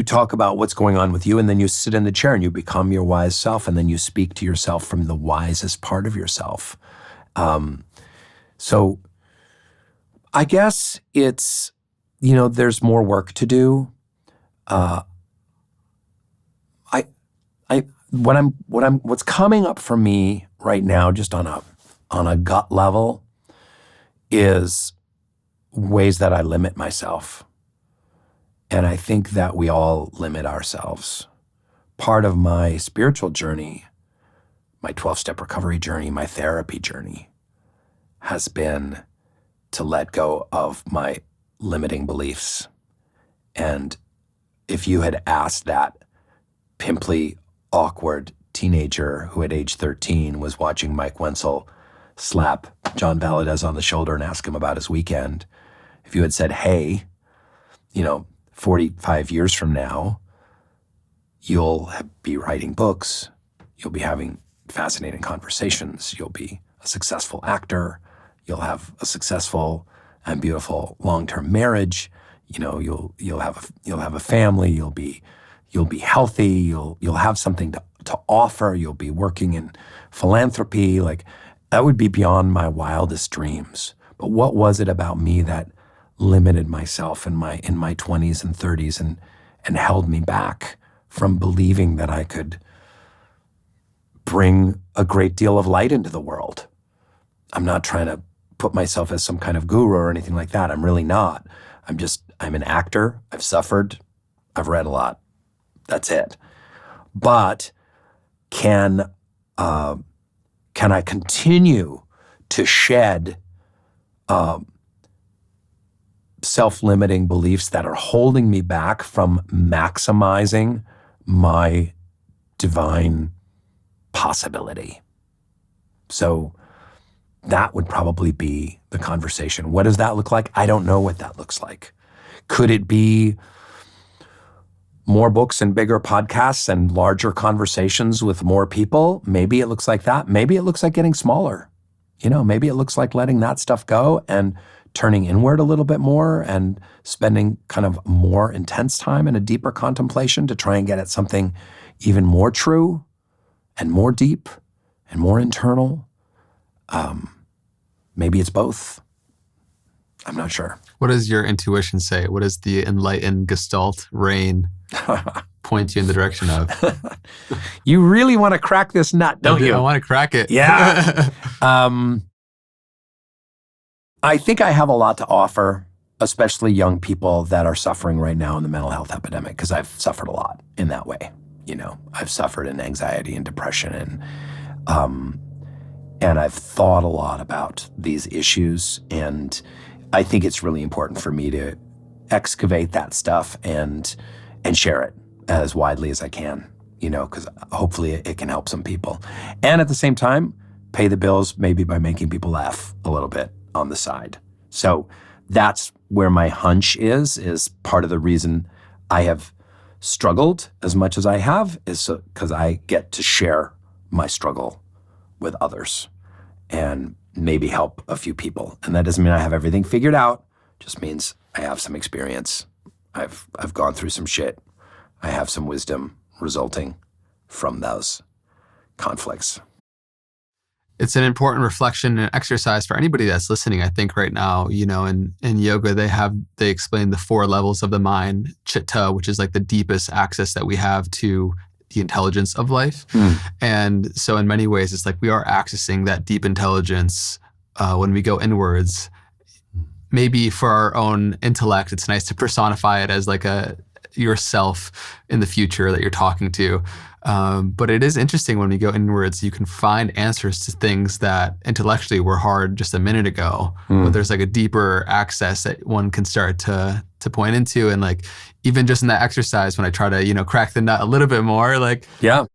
talk about what's going on with you, and then you sit in the chair and you become your wise self, and then you speak to yourself from the wisest part of yourself. So I guess it's, there's more work to do. What's coming up for me right now, just on a gut level, is ways that I limit myself. And I think that we all limit ourselves. Part of my spiritual journey, my 12-step recovery journey, my therapy journey, has been to let go of my limiting beliefs. And if you had asked that pimply, awkward teenager who at age 13 was watching Mike Wenzel slap John Valadez on the shoulder and ask him about his weekend, if you had said, hey, 45 years from now, you'll be writing books, you'll be having fascinating conversations, you'll be a successful actor, you'll have a successful and beautiful long-term marriage, you'll have a family, you'll be healthy, you'll have something to offer, you'll be working in philanthropy. Like, that would be beyond my wildest dreams. But what was it about me that limited myself in my 20s and 30s and held me back from believing that I could bring a great deal of light into the world. I'm not trying to put myself as some kind of guru or anything like that. I'm really not. I'm an actor. I've suffered. I've read a lot. That's it. But can I continue to shed self-limiting beliefs that are holding me back from maximizing my divine possibility? So that would probably be the conversation. What does that look like? I don't know what that looks like. Could it be more books and bigger podcasts and larger conversations with more people? Maybe it looks like that. Maybe it looks like getting smaller. Maybe it looks like letting that stuff go and turning inward a little bit more and spending kind of more intense time in a deeper contemplation to try and get at something even more true and more deep and more internal. Maybe it's both. I'm not sure. What does your intuition say? What does the enlightened Gestalt Rainn point you in the direction of? You really want to crack this nut, don't you? I want to crack it. Yeah. I think I have a lot to offer, especially young people that are suffering right now in the mental health epidemic, because I've suffered a lot in that way. I've suffered in anxiety and depression, and I've thought a lot about these issues, and I think it's really important for me to excavate that stuff and share it as widely as I can, because hopefully it can help some people. And at the same time, pay the bills maybe by making people laugh a little bit on the side. So that's where my hunch is part of the reason I have struggled as much as I have is because I get to share my struggle with others and maybe help a few people. And that doesn't mean I have everything figured out. It just means I have some experience. I've gone through some shit. I have some wisdom resulting from those conflicts. It's an important reflection and exercise for anybody that's listening, I think, right now. In yoga, they explain the 4 levels of the mind, chitta, which is like the deepest access that we have to the intelligence of life. And so in many ways, it's like we are accessing that deep intelligence when we go inwards. Maybe for our own intellect, it's nice to personify it as like yourself in the future that you're talking to. But it is interesting when we go inwards, you can find answers to things that intellectually were hard just a minute ago. But there's like a deeper access that one can start to point into. And like, even just in that exercise, when I try to, crack the nut a little bit more,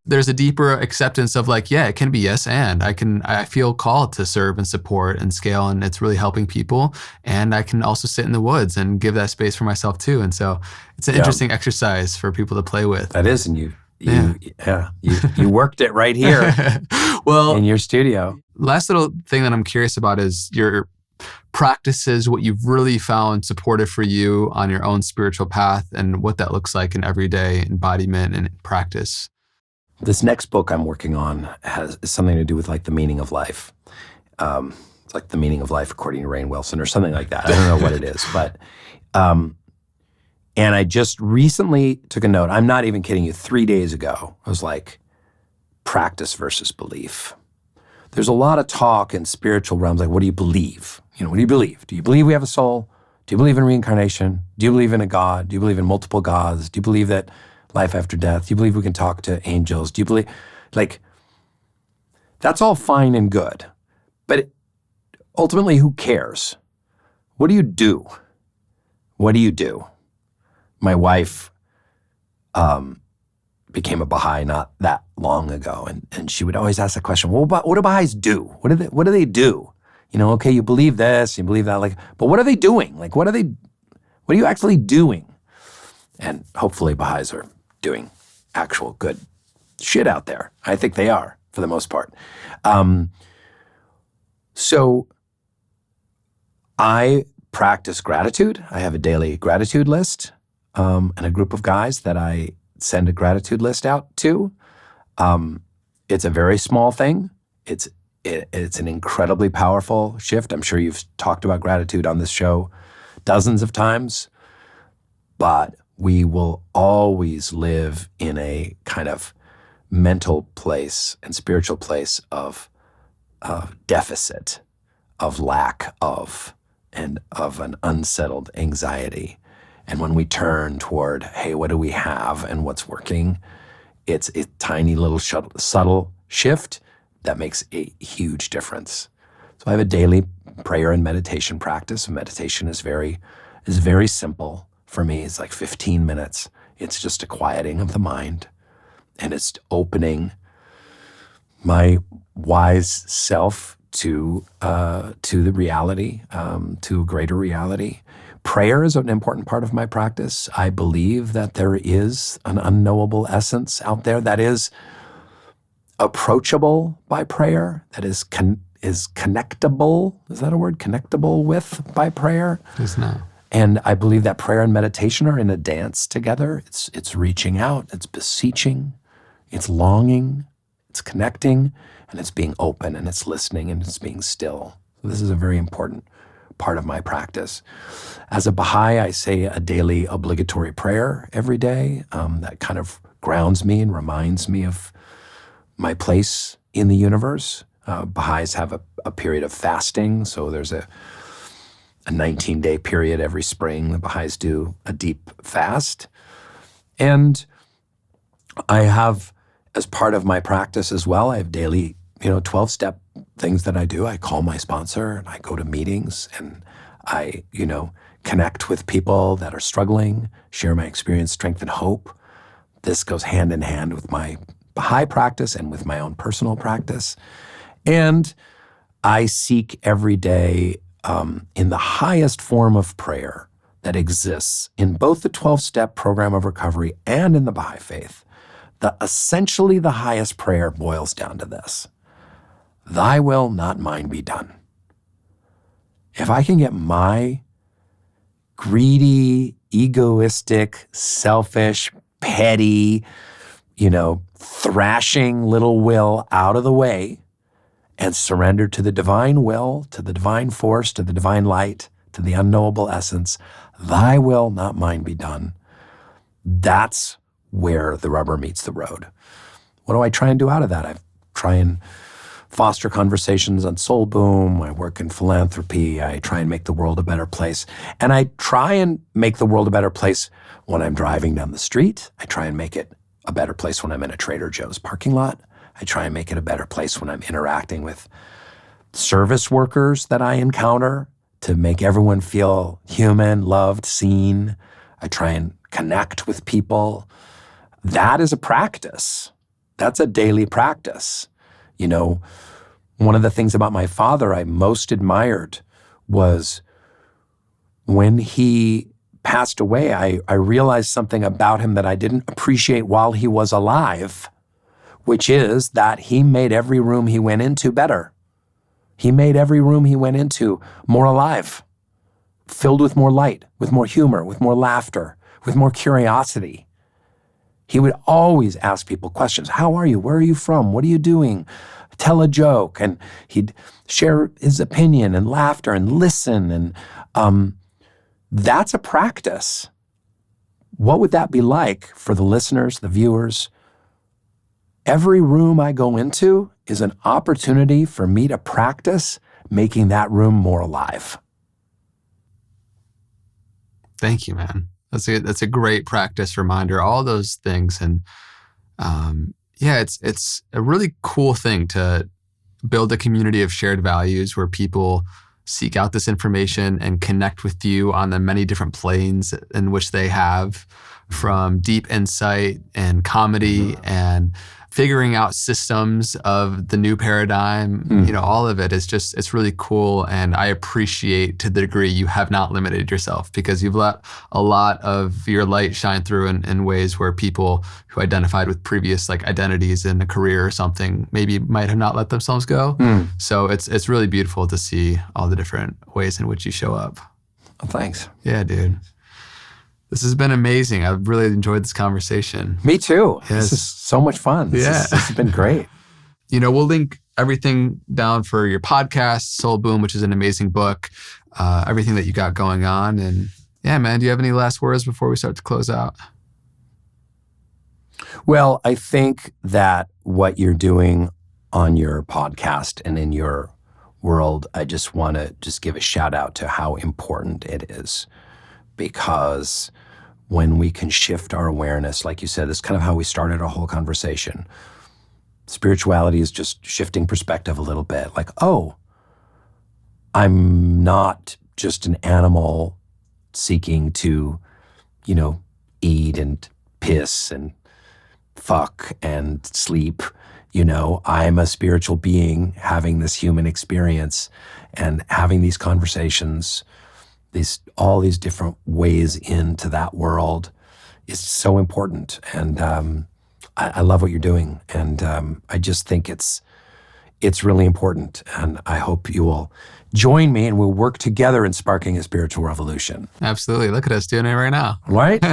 there's a deeper acceptance of like, yeah, it can be yes. And I feel called to serve and support and scale. And it's really helping people. And I can also sit in the woods and give that space for myself too. And so it's an interesting exercise for people to play with. That is. And you worked it right here in your studio. Last little thing that I'm curious about is your practices, what you've really found supportive for you on your own spiritual path and what that looks like in everyday embodiment and practice. This next book I'm working on has something to do with like the meaning of life. It's like the meaning of life according to Rainn Wilson or something like that. I don't know what it is, but and I just recently took a note. I'm not even kidding you. 3 days ago, I was like, practice versus belief. There's a lot of talk in spiritual realms, like, what do you believe? What do you believe? Do you believe we have a soul? Do you believe in reincarnation? Do you believe in a God? Do you believe in multiple gods? Do you believe that life after death? Do you believe we can talk to angels? Do you believe, that's all fine and good. But ultimately, who cares? What do you do? What do you do? My wife became a Bahá'í not that long ago, and she would always ask the question, well, what do Baha'is do? What do they do? Okay, you believe this, you believe that, but what are they doing? What are you actually doing? And hopefully Baha'is are doing actual good shit out there. I think they are, for the most part. So I practice gratitude. I have a daily gratitude list, and a group of guys that I send a gratitude list out to. It's a very small thing. It's an incredibly powerful shift. I'm sure you've talked about gratitude on this show dozens of times, but we will always live in a kind of mental place and spiritual place of deficit, of lack of, and of an unsettled anxiety. And when we turn toward, hey, what do we have and what's working? It's a tiny little subtle shift that makes a huge difference. So I have a daily prayer and meditation practice. Meditation is very simple for me. It's like 15 minutes. It's just a quieting of the mind, and it's opening my wise self to the reality, to a greater reality. Prayer is an important part of my practice. I believe that there is an unknowable essence out there that is approachable by prayer, that is connectable. Is that a word? Connectable with by prayer? It's not. And I believe that prayer and meditation are in a dance together. It's reaching out, it's beseeching, it's longing, it's connecting, and it's being open, and it's listening, and it's being still. So this is a very important part of my practice. As a Baha'i, I say a daily obligatory prayer every day that kind of grounds me and reminds me of my place in the universe. Baha'is have a period of fasting, so there's a 19-day period every spring. The Baha'is do a deep fast. And I have, as part of my practice as well, I have daily, 12-step things that I do. I call my sponsor and I go to meetings and I, connect with people that are struggling, share my experience, strength, and hope. This goes hand in hand with my Baha'i practice and with my own personal practice. And I seek every day in the highest form of prayer that exists in both the 12-step program of recovery and in the Baha'i faith. Essentially the highest prayer boils down to this: thy will, not mine, be done. If I can get my greedy, egoistic, selfish, petty, thrashing little will out of the way and surrender to the divine will, to the divine force, to the divine light, to the unknowable essence, thy will, not mine, be done. That's where the rubber meets the road. What do I try and do out of that? I try and foster conversations on Soul Boom. I work in philanthropy. I try and make the world a better place. And I try and make the world a better place when I'm driving down the street. I try and make it a better place when I'm in a Trader Joe's parking lot. I try and make it a better place when I'm interacting with service workers that I encounter to make everyone feel human, loved, seen. I try and connect with people. That is a practice. That's a daily practice. One of the things about my father I most admired was when he passed away, I realized something about him that I didn't appreciate while he was alive, which is that he made every room he went into better. He made every room he went into more alive, filled with more light, with more humor, with more laughter, with more curiosity. He would always ask people questions. How are you? Where are you from? What are you doing? Tell a joke. And he'd share his opinion and laughter and listen. And that's a practice. What would that be like for the listeners, the viewers? Every room I go into is an opportunity for me to practice making that room more alive. Thank you, man. That's a great practice reminder, all those things. And it's a really cool thing to build a community of shared values where people seek out this information and connect with you on the many different planes in which they have, from deep insight and comedy and figuring out systems of the new paradigm. All of it is it's really cool. And I appreciate to the degree you have not limited yourself, because you've let a lot of your light shine through in ways where people who identified with previous identities in a career or something maybe might have not let themselves go. So it's really beautiful to see all the different ways in which you show up. Well, thanks. Yeah, dude. This has been amazing. I've really enjoyed this conversation. Me too. Yes. This is so much fun. This has been great. We'll link everything down for your podcast, Soul Boom, which is an amazing book, everything that you got going on. And yeah, man, do you have any last words before we start to close out? Well, I think that what you're doing on your podcast and in your world, I just want to just give a shout out to how important it is. Because when we can shift our awareness, like you said, that's kind of how we started our whole conversation. Spirituality is just shifting perspective a little bit. Like, oh, I'm not just an animal seeking to, eat and piss and fuck and sleep. I'm a spiritual being having this human experience and having these conversations, all these different ways into that world is so important. And I love what you're doing. And I just think it's really important. And I hope you will join me and we'll work together in sparking a spiritual revolution. Absolutely. Look at us doing it right now. Right?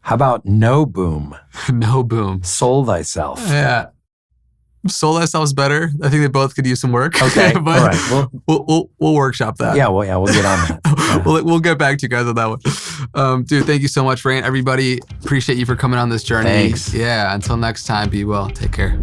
How about no boom? No boom. Soul thyself. Yeah. Soul thyself's better. I think they both could use some work. Okay. But all right. We'll workshop that. Yeah, we'll get on that. Yeah. We'll get back to you guys on that one. Dude, thank you so much, Rainn. Everybody, appreciate you for coming on this journey. Thanks. Yeah. Until next time, be well. Take care.